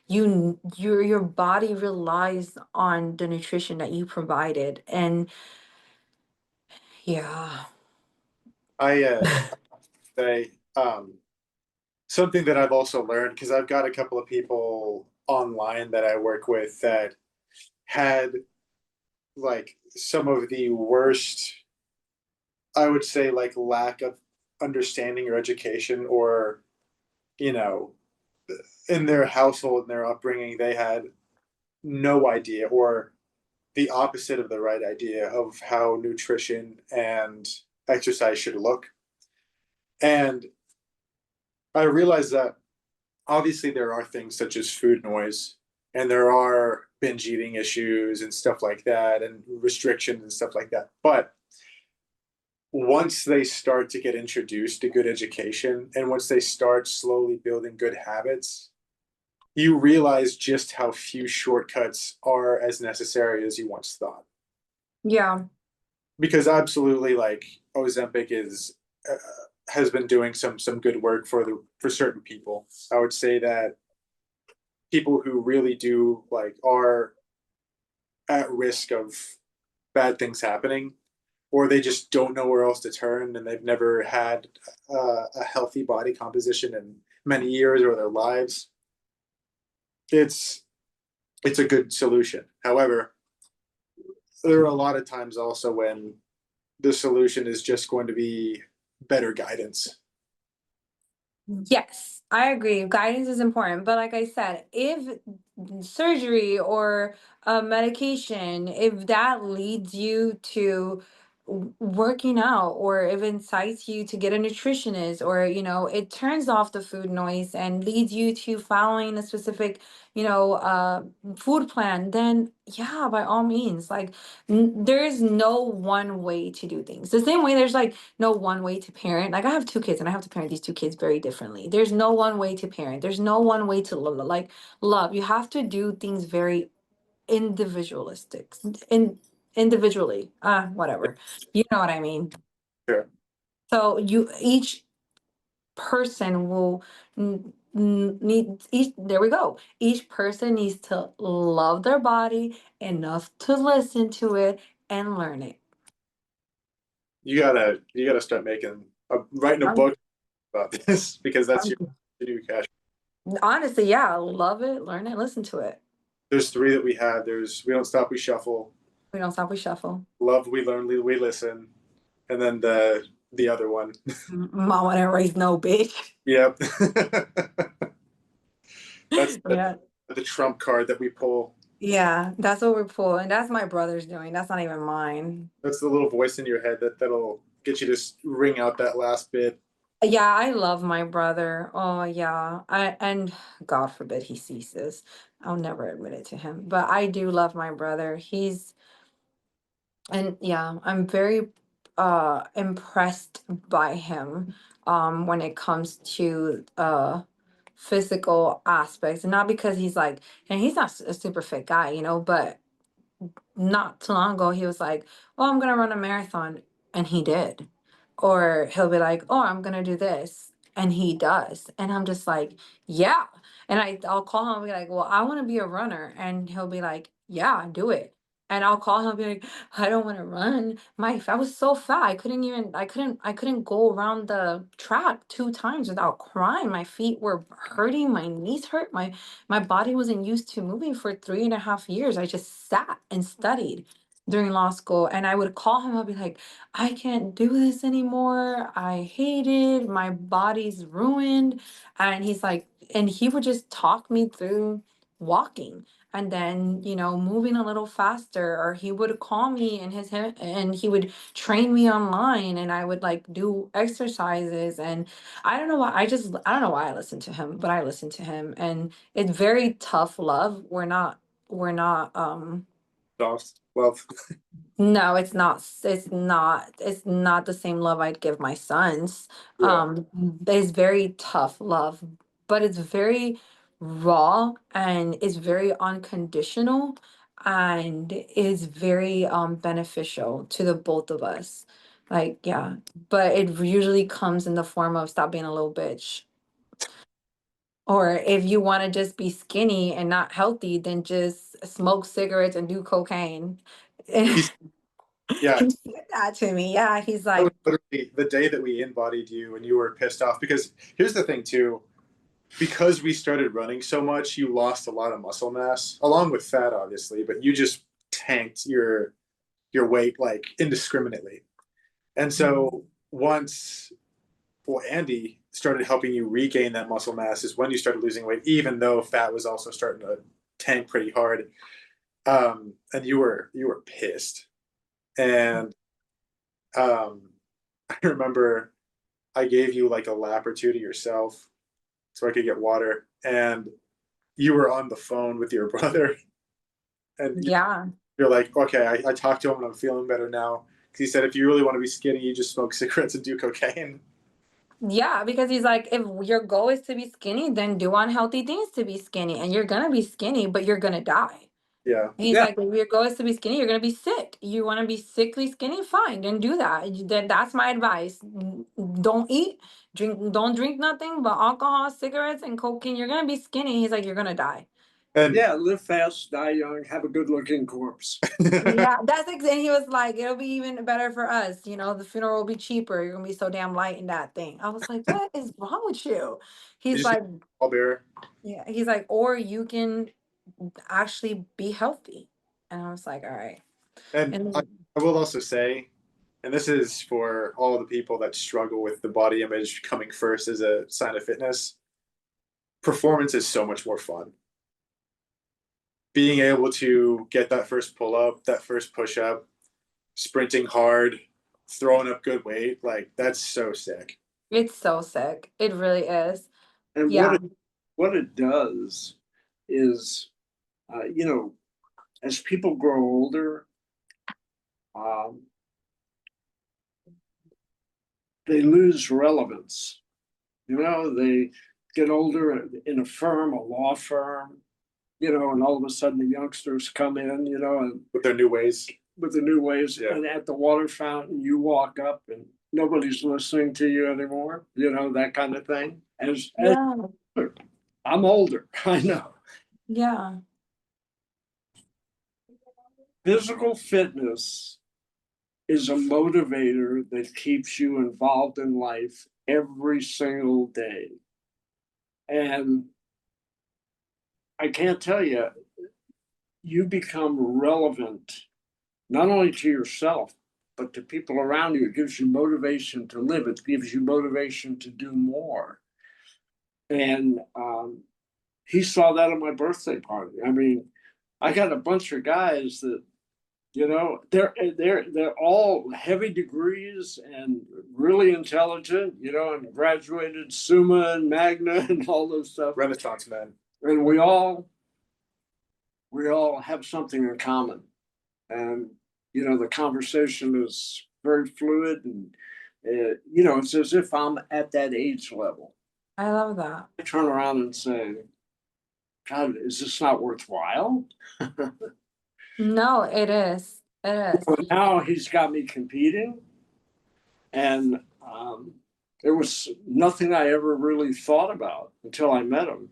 your body relies on the nutrition that you provided. And yeah. I say something that I've also learned because I've got a couple of people online that I work with that had like some of the worst, I would say, like lack of understanding or education, or you know, in their household and their upbringing, they had no idea or the opposite of the right idea of how nutrition and exercise should look. And I realized that obviously there are things such as food noise, and there are binge eating issues and stuff like that, and restrictions and stuff like that. But once they start to get introduced to good education, and once they start slowly building good habits, you realize just how few shortcuts are as necessary as you once thought. Yeah. Because absolutely, like Ozempic is has been doing some good work for certain people. I would say that people who really do like are at risk of bad things happening, or they just don't know where else to turn, and they've never had a healthy body composition in many years or their lives. It's it's a good solution. However, there are a lot of times also when the solution is just going to be better guidance. Yes, I agree. Guidance is important. But like I said, if surgery or medication, if that leads you to working out, or if it incites you to get a nutritionist, or, it turns off the food noise and leads you to following a specific, food plan, then yeah, by all means, like there is no one way to do things. The same way there's like no one way to parent. Like I have two kids and I have to parent these two kids very differently. There's no one way to parent. There's no one way to like love. You have to do things very individualistic, individually. Whatever. You know what I mean? Sure. So each person will need each there we go. Each person needs to love their body enough to listen to it and learn it. You gotta start writing a I'm, book about this because that's I'm your new cash. honestly, yeah, love it, learn it, listen to it. There's three that we have. There's We Don't Stop, We Shuffle, We don't stop, we shuffle. Love, We Learn, We Listen, and then the other one. Mama didn't raise no bitch. Yep. That's Yeah. the trump card that we pull. Yeah, that's what we're pulling. That's my brother's doing. That's not even mine. That's the little voice in your head that'll get you to ring out that last bit. Yeah, I love my brother. Oh yeah. And God forbid he sees this. I'll never admit it to him. But I do love my brother. And yeah, I'm very impressed by him when it comes to physical aspects. And not because he's like, and he's not a super fit guy, but not too long ago he was like, "Oh, I'm gonna run a marathon," and he did. Or he'll be like, "Oh, I'm gonna do this," and he does. And I'm just like, "Yeah." And I'll call him and be like, "Well, I want to be a runner," and he'll be like, "Yeah, do it." And I'll call him and be like, "I don't want to run. I was so fat. I couldn't go around the track 2 times without crying. My feet were hurting. My knees hurt. My body wasn't used to moving for 3.5 years. I just sat and studied during law school. And I would call him, I'd be like, I can't do this anymore. I hate it. My body's ruined. And he's like, and he would just talk me through walking. And then, moving a little faster, or he would call me in and he would train me online, and I would like do exercises. And I don't know why I listen to him, but I listen to him. And it's very tough love. We're not Soft love. no, it's not the same love I'd give my sons. Yeah. It's very tough love, but it's very raw and it's very unconditional, and is very beneficial to the both of us. Like, yeah, but it usually comes in the form of stop being a little bitch. Or if you want to just be skinny and not healthy, then just smoke cigarettes and do cocaine. He's Yeah. He said that to me. Yeah, he's That was like, literally the day that we embodied you and you were pissed off because here's the thing too, because we started running so much, you lost a lot of muscle mass along with fat, obviously, but you just tanked your weight like indiscriminately. And so once Andy started helping you regain that muscle mass is when you started losing weight, even though fat was also starting to tank pretty hard. And you were pissed. And I remember I gave you like a lap or two to yourself so I could get water. And you were on the phone with your brother. And yeah, you're like, okay, I talked to him and I'm feeling better now. Because he said, if you really want to be skinny, you just smoke cigarettes and do cocaine. Yeah, because he's like, if your goal is to be skinny, then do unhealthy things to be skinny, and you're gonna be skinny, but you're gonna die. Yeah. And he's Yeah. like, if your goal is to be skinny, you're gonna be sick. You want to be sickly skinny, fine, then do that. Then that's my advice. Don't eat, don't drink nothing but alcohol, cigarettes, and cocaine. You're gonna be skinny. He's like, you're gonna die. And Yeah, live fast, die young, have a good looking corpse. Yeah, and he was like, it'll be even better for us. You know, the funeral will be cheaper. You're gonna be so damn light in that thing. I was like, what is wrong with you? you He's just need like, a pallbearer. yeah, he's like, or you can actually be healthy. And I was like, all right. And And I will also say, and this is for all the people that struggle with the body image coming first as a sign of fitness, performance is so much more fun. Being able to get that first pull up, that first push up, sprinting hard, throwing up good weight, like that's so sick. it's so sick. It really is. And Yeah. what it does is, you know, as people grow older, um, they lose relevance. You know, they get older in a firm, a law firm, you know, and all of a sudden the youngsters come in, you know, and With their new ways. with the new ways, Yeah. and at the water fountain, you walk up and nobody's listening to you anymore, you know, that kind of thing. As Yeah. I'm older, I know. Yeah. Physical fitness is a motivator that keeps you involved in life every single day. And I can't tell you, you become relevant not only to yourself, but to people around you. It gives you motivation to live, it gives you motivation to do more. And he saw that at my birthday party. I mean, I got a bunch of guys that, you know, they're all heavy degrees and really intelligent, you know, and graduated summa and magna and all those stuff. Renaissance men. And we all have something in common. And you know, the conversation is very fluid, and you know, it's as if I'm at that age level. I love that. I turn around and say, God, is this not worthwhile? No, it is. It is. Well, now he's got me competing, and it was nothing I ever really thought about until I met him.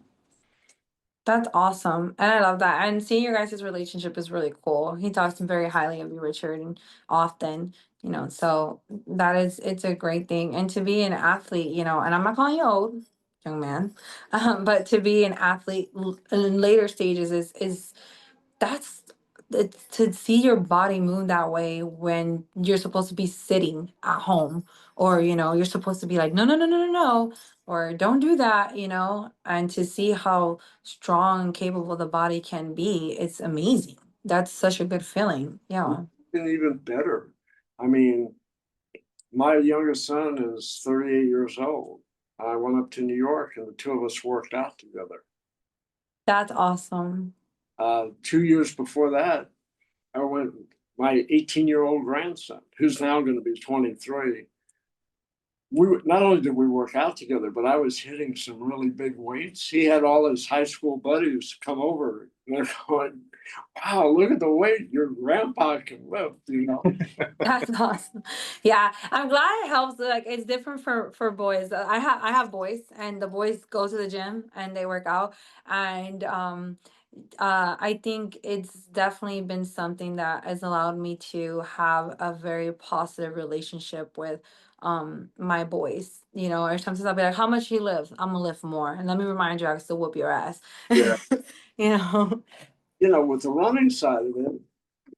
That's awesome. And I love that. And seeing your guys' relationship is really cool. He talks very highly of you, Richard, and often, you know, so it's a great thing. And to be an athlete, you know, and I'm not calling you old, young man, but to be an athlete in later stages is that's it's to see your body move that way when you're supposed to be sitting at home, or you know you're supposed to be like, no, no, no, no, no, no, or don't do that, you know, and to see how strong and capable the body can be, it's amazing. That's such a good feeling. Yeah. And even better, I mean, my youngest son is 38 years old. I went up to New York and the two of us worked out together. That's awesome. 2 years before that, I went, my 18-year-old grandson, who's now going to be 23. Not only did we work out together, but I was hitting some really big weights. He had all his high school buddies come over, and they're going, "Wow, look at the weight your grandpa can lift," you know. That's awesome. Yeah, I'm glad it helps. Like it's different for boys. I have boys, and the boys go to the gym and they work out, and I think it's definitely been something that has allowed me to have a very positive relationship with my boys. You know, or sometimes I'll be like, how much you live? I'm gonna lift more. And let me remind you, I can still whoop your ass. Yeah. You know? You know, with the running side of it,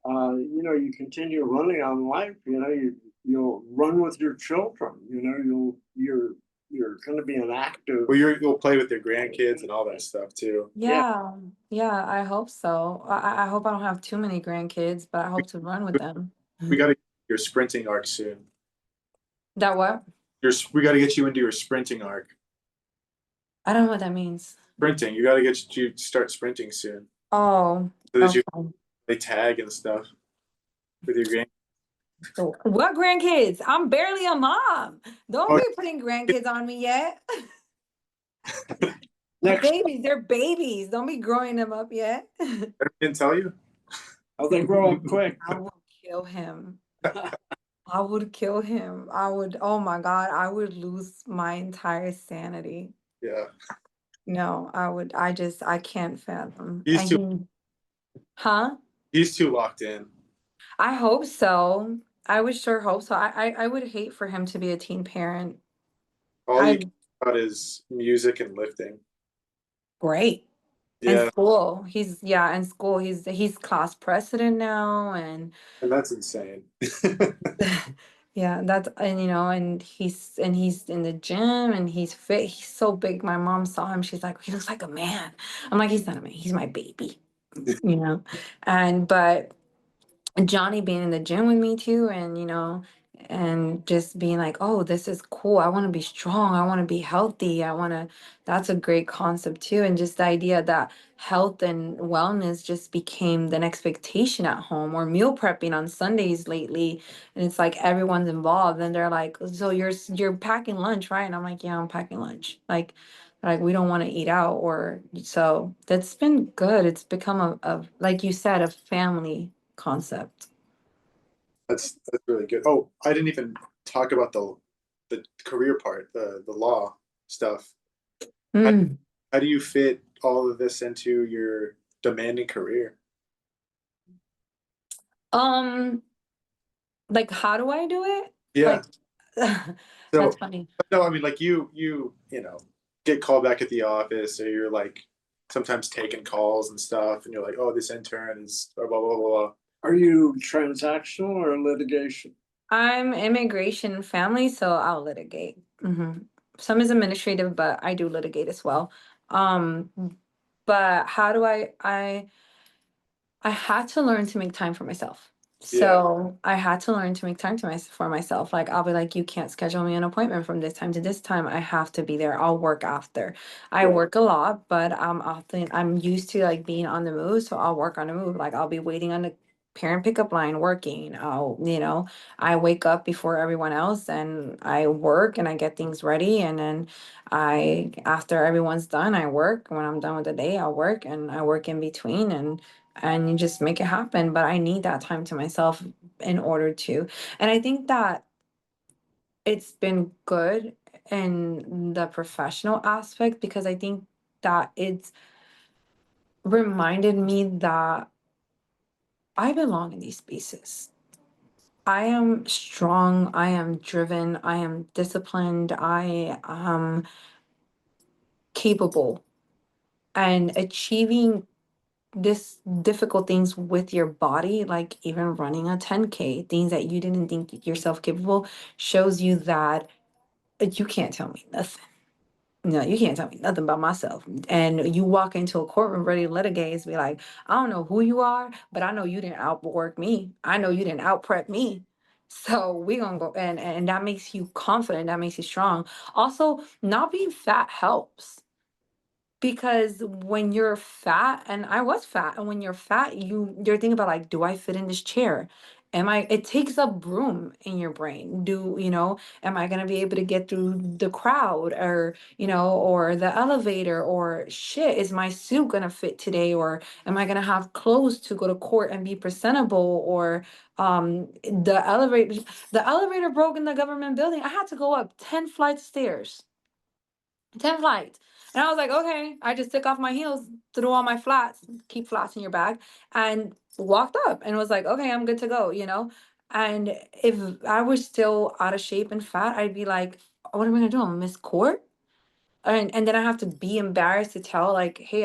you know, you continue running on life. You know, you'll run with your children. You know, you're going to be an active. Well, you'll play with your grandkids and all that stuff too. Yeah. Yeah, yeah, I hope so. I hope I don't have too many grandkids, but I hope to run with them. We got to your sprinting arc soon. That what? We got to get you into your sprinting arc. I don't know what that means. Sprinting. You got to get you to start sprinting soon. Oh, So that okay. they tag and stuff with your grand. What grandkids? I'm barely a mom. Don't Oh, be putting grandkids on me yet. Next, Babies, they're babies. Don't be growing them up yet. I didn't tell you. oh, they grow up quick. I will kill him. I would kill him. I would, oh my God, I would lose my entire sanity. Yeah, No, I can't fathom. he's too Huh? he's too locked in. I hope so. I would sure hope so. I would hate for him to be a teen parent. All you I care about is music and lifting. Great. And Yeah, school. In school. He's class president now, and and that's insane. yeah, that's and he's in the gym and he's fit. He's so big. My mom saw him. She's like, he looks like a man. I'm like, he's not a man. He's my baby. You know, and but Johnny being in the gym with me too, and and just being like, oh, this is cool. I want to be strong. I want to be healthy. That's a great concept too. And just the idea that health and wellness just became an expectation at home, or meal prepping on Sundays lately. And it's like everyone's involved and they're like, so you're packing lunch, right? And I'm like, yeah, I'm packing lunch. Like we don't want to eat out, or so that's been good. It's become a like you said, a family concept. That's really good. Oh, I didn't even talk about the career part, the law stuff. How, Mm. how do you fit all of this into your demanding career? Um, like how do I do it? Yeah. Like that's So funny. no, I mean like get called back at the office, or you're like sometimes taking calls and stuff, and you're like, oh, this intern is blah blah blah blah. Are you transactional or litigation? I'm immigration and family, so I'll litigate. Some is administrative, but I do litigate as well. Um, but how do I had to learn to make time for myself. Yeah, So I had to learn to make time for myself. Like I'll be like, you can't schedule me an appointment from this time to this time. I have to be there. I'll work after. I right. work a lot, but I'm used to like being on the move. So I'll work on the move. Like I'll be waiting on the parent pickup line working. I wake up before everyone else and I work and I get things ready. And then after everyone's done, I work. When I'm done with the day, I'll work and I work in between, and you just make it happen. But I need that time to myself in order to. And I think that it's been good in the professional aspect, because I think that it's reminded me that I belong in these spaces. I am strong, I am driven, I am disciplined, I am capable, and achieving this difficult things with your body, like even running a 10K, things that you didn't think yourself capable, shows you that you can't tell me nothing. No, you can't tell me nothing about myself. And you walk into a courtroom ready to litigate and be like, I don't know who you are, but I know you didn't outwork me. I know you didn't out prep me. So we gonna go, and that makes you confident, that makes you strong. Also, not being fat helps, because when you're fat, and I was fat, and when you're fat, you're thinking about like, do I fit in this chair? It takes up room in your brain. Am I gonna be able to get through the crowd, or the elevator, or shit, is my suit gonna fit today? Or am I gonna have clothes to go to court and be presentable? Or the elevator broke in the government building. I had to go up 10 flights of stairs. 10 flights. And I was like, okay. I just took off my heels, threw on my flats, keep flats in your bag, and walked up and was like, okay, I'm good to go. And if I was still out of shape and fat, I'd be like, what am I gonna do? I'm gonna miss court? And then I have to be embarrassed to tell, like, hey,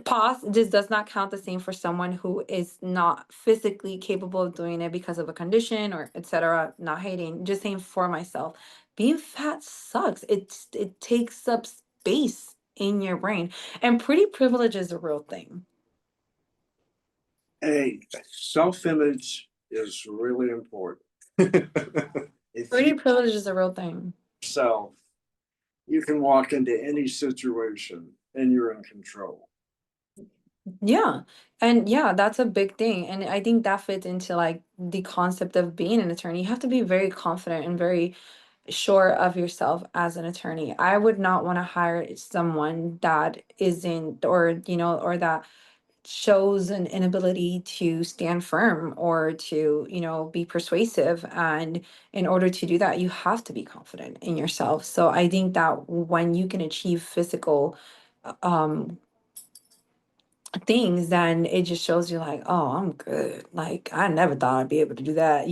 pause, this does not count the same for someone who is not physically capable of doing it because of a condition or etc. Not hating, just saying for myself, being fat sucks. It takes up space in your brain, and pretty privilege is a real thing. A self-image is really important. If Pretty you privilege is a real thing. self, you can walk into any situation and you're in control. Yeah. And yeah, that's a big thing. And I think that fits into like the concept of being an attorney. You have to be very confident and very sure of yourself as an attorney. I would not want to hire someone that isn't, or, or that shows an inability to stand firm or to, be persuasive. And in order to do that, you have to be confident in yourself. So I think that when you can achieve physical um things, then it just shows you like, oh, I'm good. Like I never thought I'd be able to do that.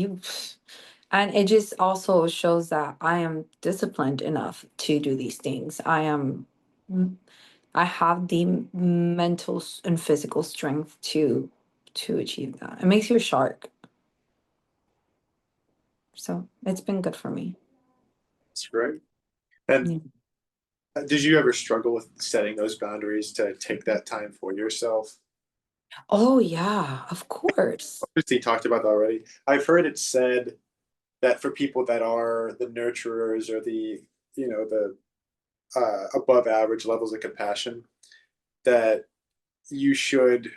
And it just also shows that I am disciplined enough to do these things. I have the mental and physical strength to achieve that. It makes you a shark. So it's been good for me. That's great. And Yeah. did you ever struggle with setting those boundaries to take that time for yourself? Oh yeah, of course. Obviously, talked about that already. I've heard it said that for people that are the nurturers or the above average levels of compassion, that you should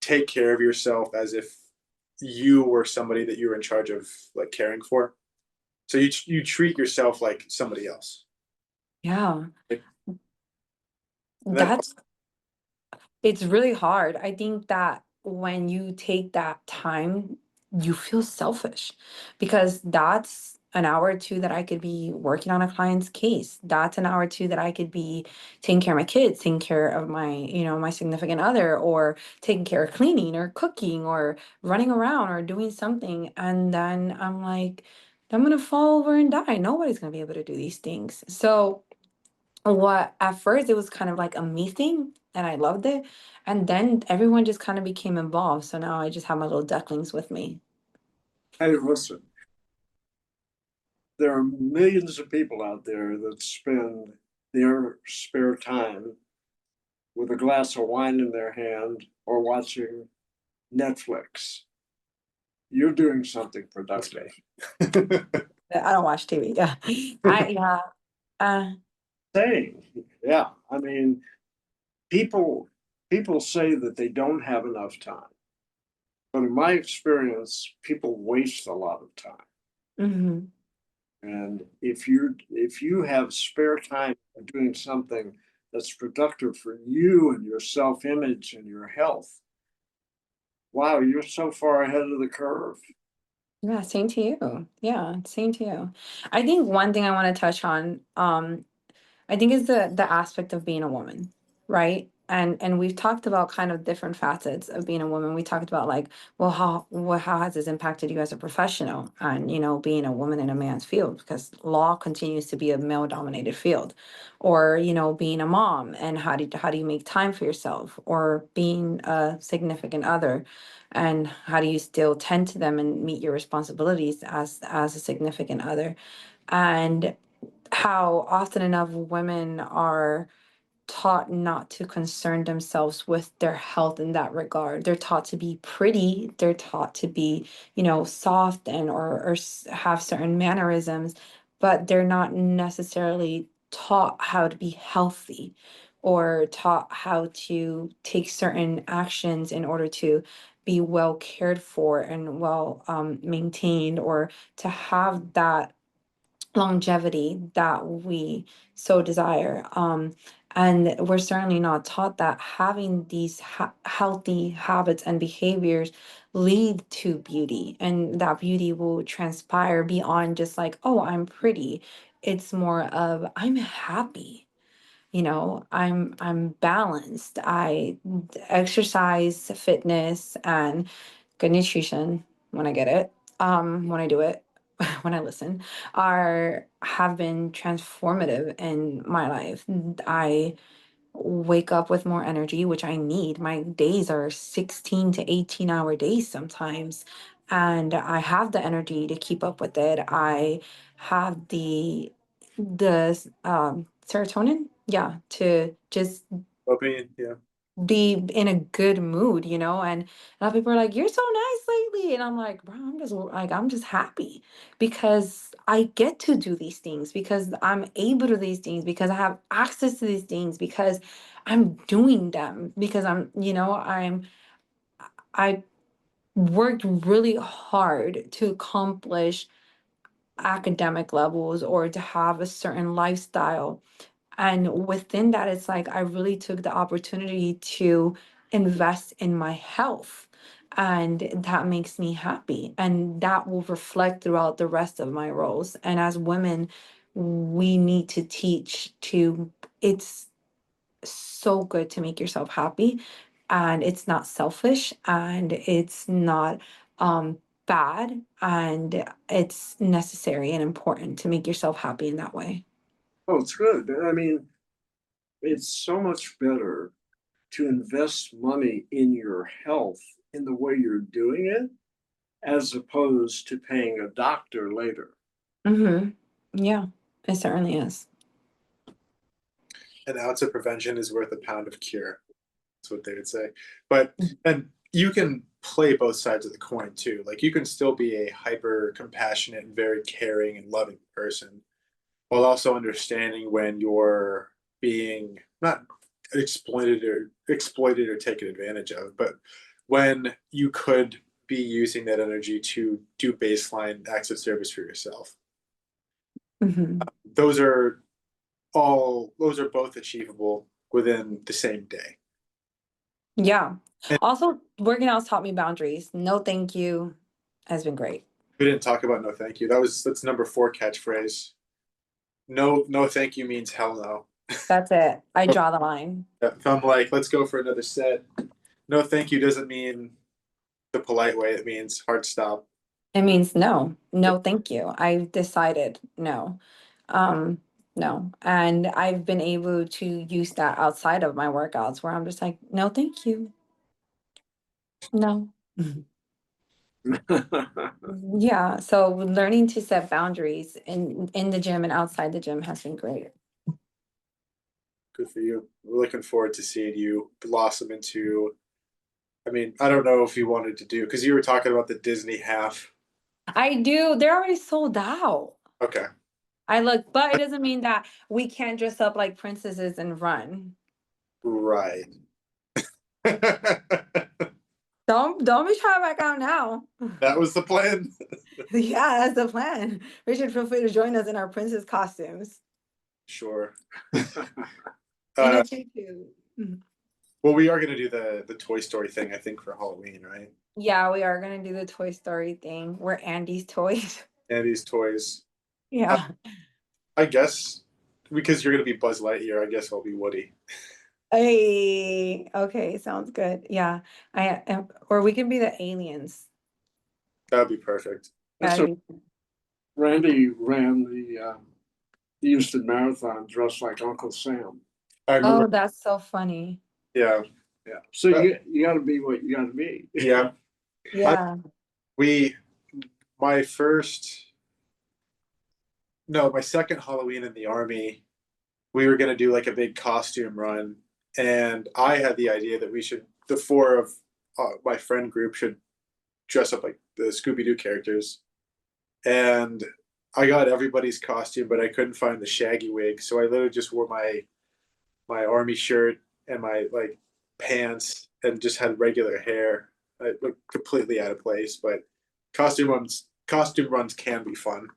take care of yourself as if you were somebody that you were in charge of like caring for. So you treat yourself like somebody else. Yeah. Like, and that's That's It's really hard. I think that when you take that time, you feel selfish because that's an hour or two that I could be working on a client's case. That's an hour or two that I could be taking care of my kids, taking care of my, my significant other, or taking care of cleaning or cooking or running around or doing something. And then I'm like, I'm gonna fall over and die. Nobody's gonna be able to do these things. So what at first it was kind of like a me thing and I loved it. And then everyone just kind of became involved. So now I just have my little ducklings with me. Hey, listen, there are millions of people out there that spend their spare time with a glass of wine in their hand or watching Netflix. You're doing something productive. I don't watch TV. Yeah. Yeah. Uh Saying, yeah, I mean, people people say that they don't have enough time, but in my experience, people waste a lot of time. mhm. And if you have spare time doing something that's productive for you and your self-image and your health, wow, you're so far ahead of the curve. Yeah, same to you. Yeah, same to you. I think one thing I want to touch on, I think is the aspect of being a woman, right? And we've talked about kind of different facets of being a woman. We talked about like, well, how has this impacted you as a professional and being a woman in a man's field because law continues to be a male dominated field, or being a mom and how do you make time for yourself, or being a significant other, and how do you still tend to them and meet your responsibilities as a significant other, and how often enough women are taught not to concern themselves with their health in that regard. They're taught to be pretty, they're taught to be, soft and or have certain mannerisms, but they're not necessarily taught how to be healthy or taught how to take certain actions in order to be well cared for and well maintained, or to have that longevity that we so desire. And we're certainly not taught that having these healthy habits and behaviors lead to beauty, and that beauty will transpire beyond just like, oh, I'm pretty. It's more of I'm happy. I'm balanced. I exercise, fitness, and good nutrition when I get it, when I do it, when I listen, are have been transformative in my life. I wake up with more energy, which I need. My days are 16 to 18-hour days sometimes, and I have the energy to keep up with it. I have the serotonin, yeah, to just Opinion, yeah. be in a good mood, you know? And a lot of people are like, "You're so nice lately." And I'm like, "Bro, I'm just happy because I get to do these things, because I'm able to do these things, because I have access to these things, because I'm doing them, because I worked really hard to accomplish academic levels or to have a certain lifestyle. And within that, it's like I really took the opportunity to invest in my health. And that makes me happy. And that will reflect throughout the rest of my roles. And as women, we need to teach to, it's so good to make yourself happy. And it's not selfish and it's not bad. And it's necessary and important to make yourself happy in that way. Oh, it's good. I mean, it's so much better to invest money in your health in the way you're doing it as opposed to paying a doctor later. Mm-hmm. Yeah, it certainly is. An ounce of prevention is worth a pound of cure. That's what they would say. But and you can play both sides of the coin too. Like you can still be a hyper compassionate and very caring and loving person while also understanding when you're being not exploited or taken advantage of, but when you could be using that energy to do baseline acts of service for yourself. Hmm. Those are those are both achievable within the same day. Yeah. And Also, working out's taught me boundaries. No, thank you has been great. we didn't talk about no thank you. That's number 4 catchphrase. No, no thank you means hell no. That's it. I draw the line. If I'm like, let's go for another set, no thank you doesn't mean the polite way. It means hard stop. It means no, no, thank you. I've decided no. Um, no. And I've been able to use that outside of my workouts where I'm just like, no, thank you. No. Yeah. So learning to set boundaries in the gym and outside the gym has been great. Good for you. We're looking forward to seeing you blossom into. I mean, I don't know if you wanted to do because you were talking about the Disney half. I do. They're already sold out. Okay. I look, but it doesn't mean that we can't dress up like princesses and run. Right. That Don't be trying back out now. was the plan. Yeah, that's the plan. Richard, feel free to join us in our princess costumes. Sure. In Uh, a tutu. Mhm. well, we are going to do the Toy Story thing, I think, for Halloween, right? Yeah, we are gonna do the Toy Story thing. We're Andy's toys. And these toys. Uh, Yeah. I guess because you're going to be Buzz Lightyear, I guess I'll be Woody. Hey, okay, sounds good. Yeah. I am, or we can be the aliens. That'd be perfect. That's That'd a be Randy ran the Houston Marathon dressed like Uncle Sam. I remember. oh, that's so funny. Yeah. Yeah. So you got to be what you got to be. Yeah. I, Yeah. we, my first, no, my second Halloween in the Army, we were going to do like a big costume run. And I had the idea that the 4 of my friend group should dress up like the Scooby Doo characters. And I got everybody's costume, but I couldn't find the shaggy wig. So I literally just wore my army shirt and my like pants and just had regular hair. I looked completely out of place, but costume runs can be fun.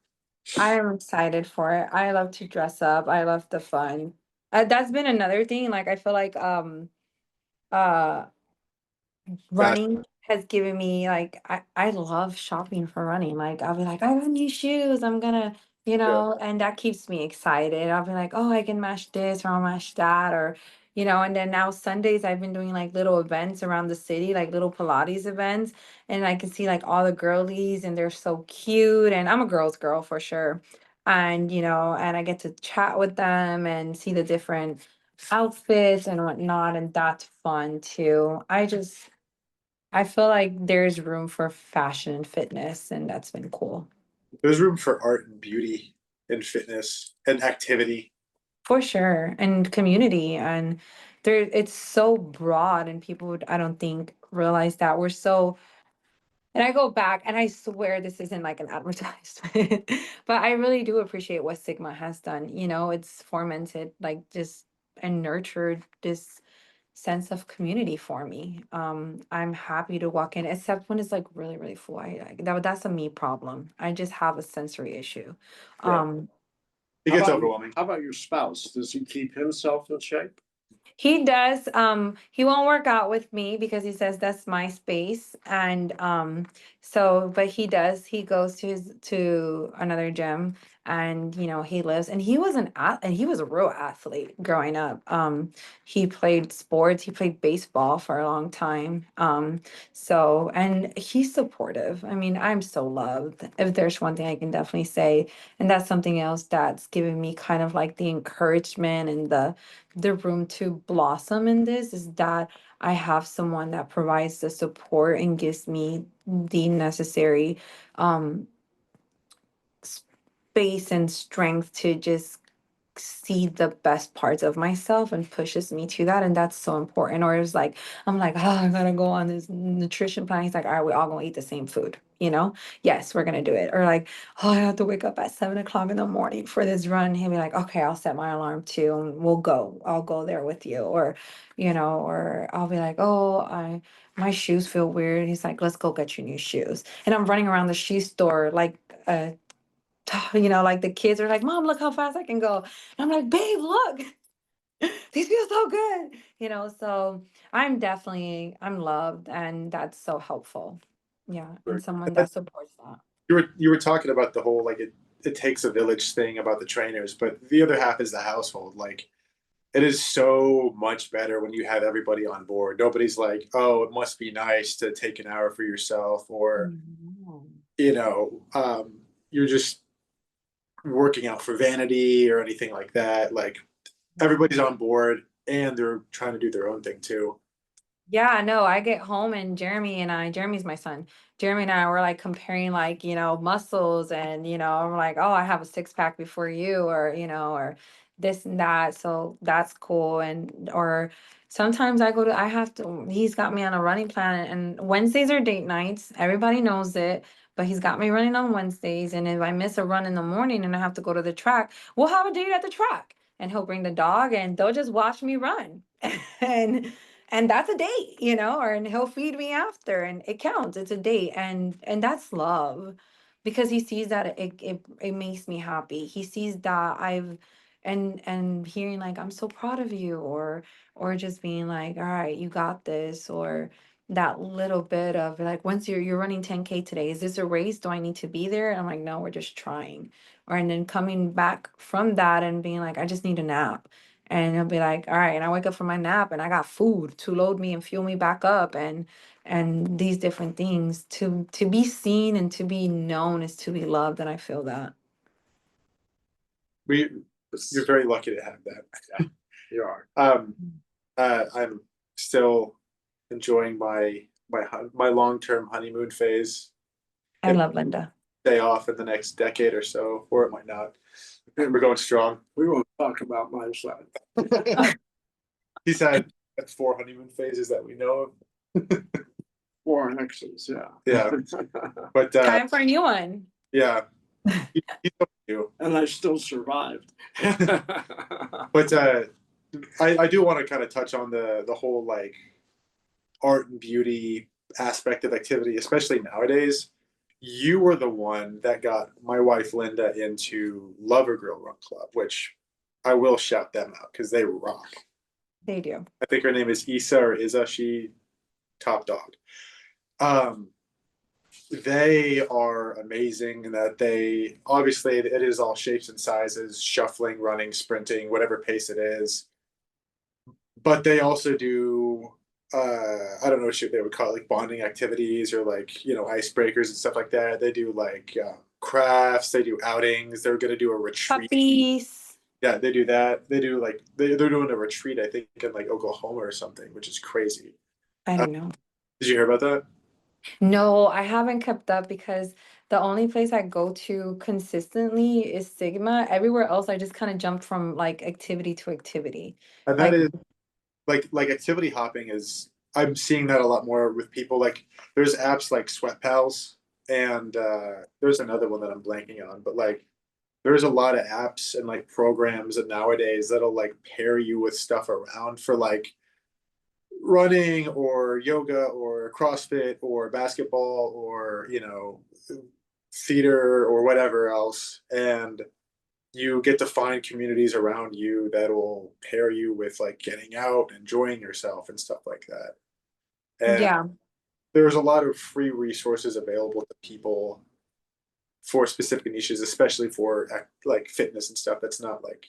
I am excited for it. I love to dress up. I love the fun. That's been another thing. Like I feel like uh Fast, running has given me like I love shopping for running. Like I'll be like, I got new shoes. I'm gonna, yeah. and that keeps me excited. I'll be like, oh, I can match this or I'll match that or and then now Sundays I've been doing like little events around the city, like little Pilates events, and I can see like all the girlies and they're so cute. And I'm a girl's girl for sure. And and I get to chat with them and see the different outfits and whatnot, and that's fun too. I feel like there's room for fashion and fitness, and that's been cool. There's room for art and beauty and fitness and activity. For sure. And community, and there it's so broad, and people would, I don't think, realize that we're so. And I go back, and I swear this isn't like an advertisement, but I really do appreciate what Sigma has done. It's fomented like just and nurtured this sense of community for me. I'm happy to walk in, except when it's like really, really full. That's a me problem. I just have a sensory issue. Yeah. Um, It How gets about overwhelming. how about your spouse? Does he keep himself in shape? He does. He won't work out with me because he says that's my space. And so, but he does. He goes to another gym, and he lives. And he was and he was a real athlete growing up. He played sports. He played baseball for a long time. So, and he's supportive. I mean, I'm so loved. If there's one thing I can definitely say, and that's something else that's given me kind of like the encouragement and the room to blossom in this, is that I have someone that provides the support and gives me the necessary um space and strength to just see the best parts of myself and pushes me to that. And that's so important. Or it's like, I'm like, oh, I gotta go on this nutrition plan. He's like, all right, we're all gonna eat the same food, yes, we're gonna do it. Or like, oh, I have to wake up at 7 o'clock in the morning for this run. He'll be like, okay, I'll set my alarm too, and I'll go there with you. Or or I'll be like, oh, my shoes feel weird. He's like, let's go get you new shoes. And I'm running around the shoe store like like the kids are like, Mom, look how fast I can go. And I'm like, babe, look, these feel so good. So I'm loved, and that's so helpful. Yeah. And someone that supports that. You were talking about the whole like it takes a village thing about the trainers, but the other half is the household. Like it is so much better when you have everybody on board. Nobody's like, oh, it must be nice to take an hour for yourself, or Mhm. you're just working out for vanity or anything like that. Like everybody's on board and they're trying to do their own thing too. Yeah, no, I get home, and Jeremy's my son. Jeremy and I were like comparing like, muscles, and I'm like, oh, I have a six pack before you, or this and that. So that's cool. And or sometimes I have to, he's got me on a running plan, and Wednesdays are date nights. Everybody knows it, but he's got me running on Wednesdays. And if I miss a run in the morning and I have to go to the track, we'll have a date at the track. And he'll bring the dog, and they'll just watch me run. And that's a date, and he'll feed me after, and it counts. It's a date, and that's love, because he sees that it makes me happy. He sees that and hearing like, I'm so proud of you, or just being like, all right, you got this. Or that little bit of like, once you're running 10K today, is this a race? Do I need to be there? And I'm like, no, we're just trying. Or and then coming back from that and being like, I just need a nap. And he'll be like, all right, and I wake up from my nap, and I got food to load me and fuel me back up, and these different things. To be seen and to be known is to be loved, and I feel that. We you're very lucky to have that. You are. I'm still enjoying my long-term honeymoon phase. I love Linda. Stay off in the next decade or so, or it might not. And we're going strong. We won't talk about my side. He's had 4 honeymoon phases that we know of. 4 exes, yeah. Yeah. But Time for a new one. yeah, he's you. And I still survived. But I do want to kind of touch on the whole like art and beauty aspect of activity, especially nowadays. You were the one that got my wife Linda into Lover Girl Run Club, which I will shout them out because they rock. They do. I think her name is Isa or Isa. She top dog. They are amazing in that they obviously it is all shapes and sizes, shuffling, running, sprinting, whatever pace it is. But they also do I don't know what they would call it, like bonding activities or like icebreakers and stuff like that. They do like crafts, they do outings. They're gonna do a retreat. Puppies. Yeah, they do that. They do like they're doing a retreat, I think, in like Oklahoma or something, which is crazy. I don't know. Did you hear about that? No, I haven't kept up because The only place I go to consistently is Sigma. Everywhere else, I just kind of jumped from like activity to activity. And that Like, is like activity hopping is, I'm seeing that a lot more with people. Like there's apps like Sweat Pals, and there's another one that I'm blanking on, but like there's a lot of apps and like programs that nowadays that'll like pair you with stuff around for like running or yoga or CrossFit or basketball or, you know, theater or whatever else. And you get to find communities around you that will pair you with like getting out, enjoying yourself and stuff like that. And yeah, there's a lot of free resources available to people for specific niches, especially for like fitness and stuff that's not like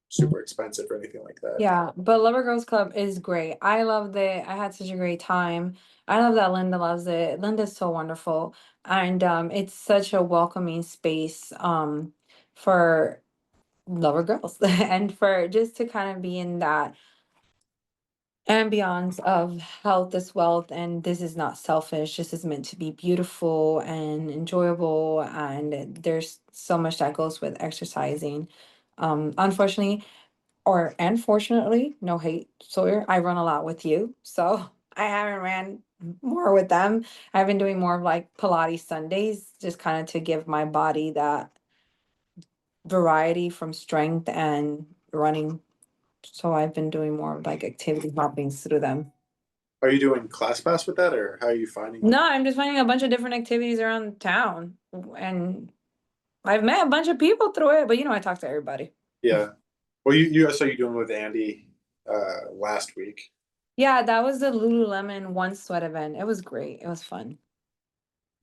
super expensive or anything like that. yeah. But Lover Girls Club is great. I loved it. I had such a great time. I love that Linda loves it. Linda's so wonderful. And it's such a welcoming space for lover girls and for just to kind of be in that ambiance of health is wealth, and this is not selfish, this is meant to be beautiful and enjoyable, and there's so much that goes with exercising. Unfortunately, or unfortunately, no hate, Sawyer, I run a lot with you, so I haven't ran more with them. I've been doing more of like Pilates Sundays, just kind of to give my body that variety from strength and running. So I've been doing more of like activity hopping through them. Are you doing class pass with that, or how are you finding? No, I'm just finding a bunch of different activities around town, and I've met a bunch of people through it, but I talk to everybody. Yeah. Well, you I saw you doing with Andy last week. Yeah, that was the Lululemon One Sweat event. It was great. It was fun.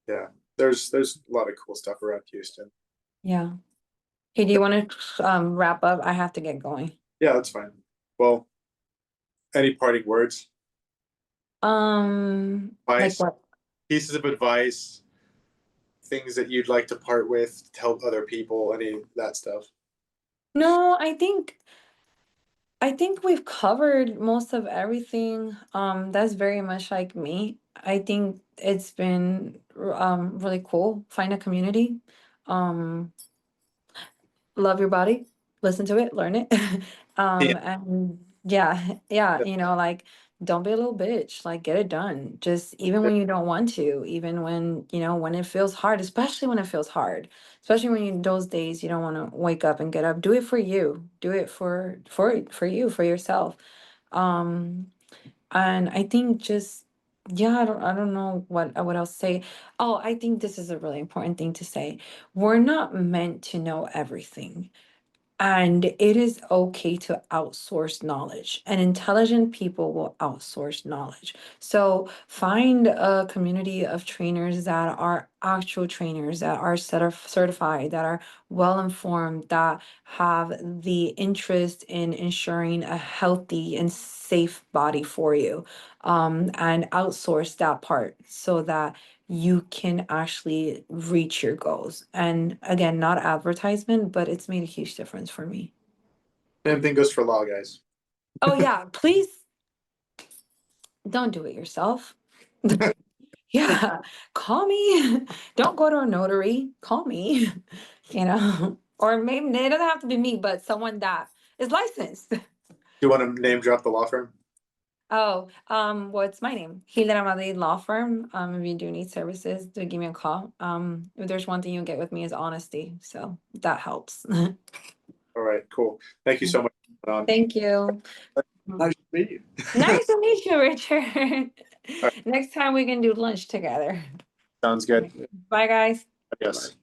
Yeah. There's a lot of cool stuff around Houston. Yeah. Hey, do you want to wrap up? I have to get going. Yeah, that's fine. Well, any parting words? Like Advice, what? pieces of advice, things that you'd like to part with to help other people, any of that stuff. No, I think we've covered most of everything. That's very much like me. I think it's been really cool. Find a community. Um, love your body, listen to it, learn it. Yeah. And yeah, yeah, like don't be a little bitch, like get it done. Just even when you don't want to, even when, when it feels hard, especially when it feels hard, especially when those days you don't want to wake up and get up, do it for you. Do it for you, for yourself. Um, and I think just yeah, I don't know what else to say. Oh, I think this is a really important thing to say. We're not meant to know everything. And it is okay to outsource knowledge, and intelligent people will outsource knowledge. So find a community of trainers that are actual trainers, that are certified, that are well informed, that have the interest in ensuring a healthy and safe body for you, and outsource that part so that you can actually reach your goals. And again, not advertisement, but it's made a huge difference for me. Same thing goes for law, guys. Oh yeah, please don't do it yourself. Yeah, call me. Don't go to a notary. Call me. Or maybe it doesn't have to be me, but someone that is licensed. Do you want to name drop the law firm? Oh, what's my name? Gil de Lamadrid Law Firm. If you do need services, do give me a call. If there's one thing you'll get with me is honesty, so that helps. All right, cool. Thank you so much. Thank you. Nice to meet you. Nice to meet you, Richard. All Next time we can do lunch together. Sounds good. Bye, guys. Yes.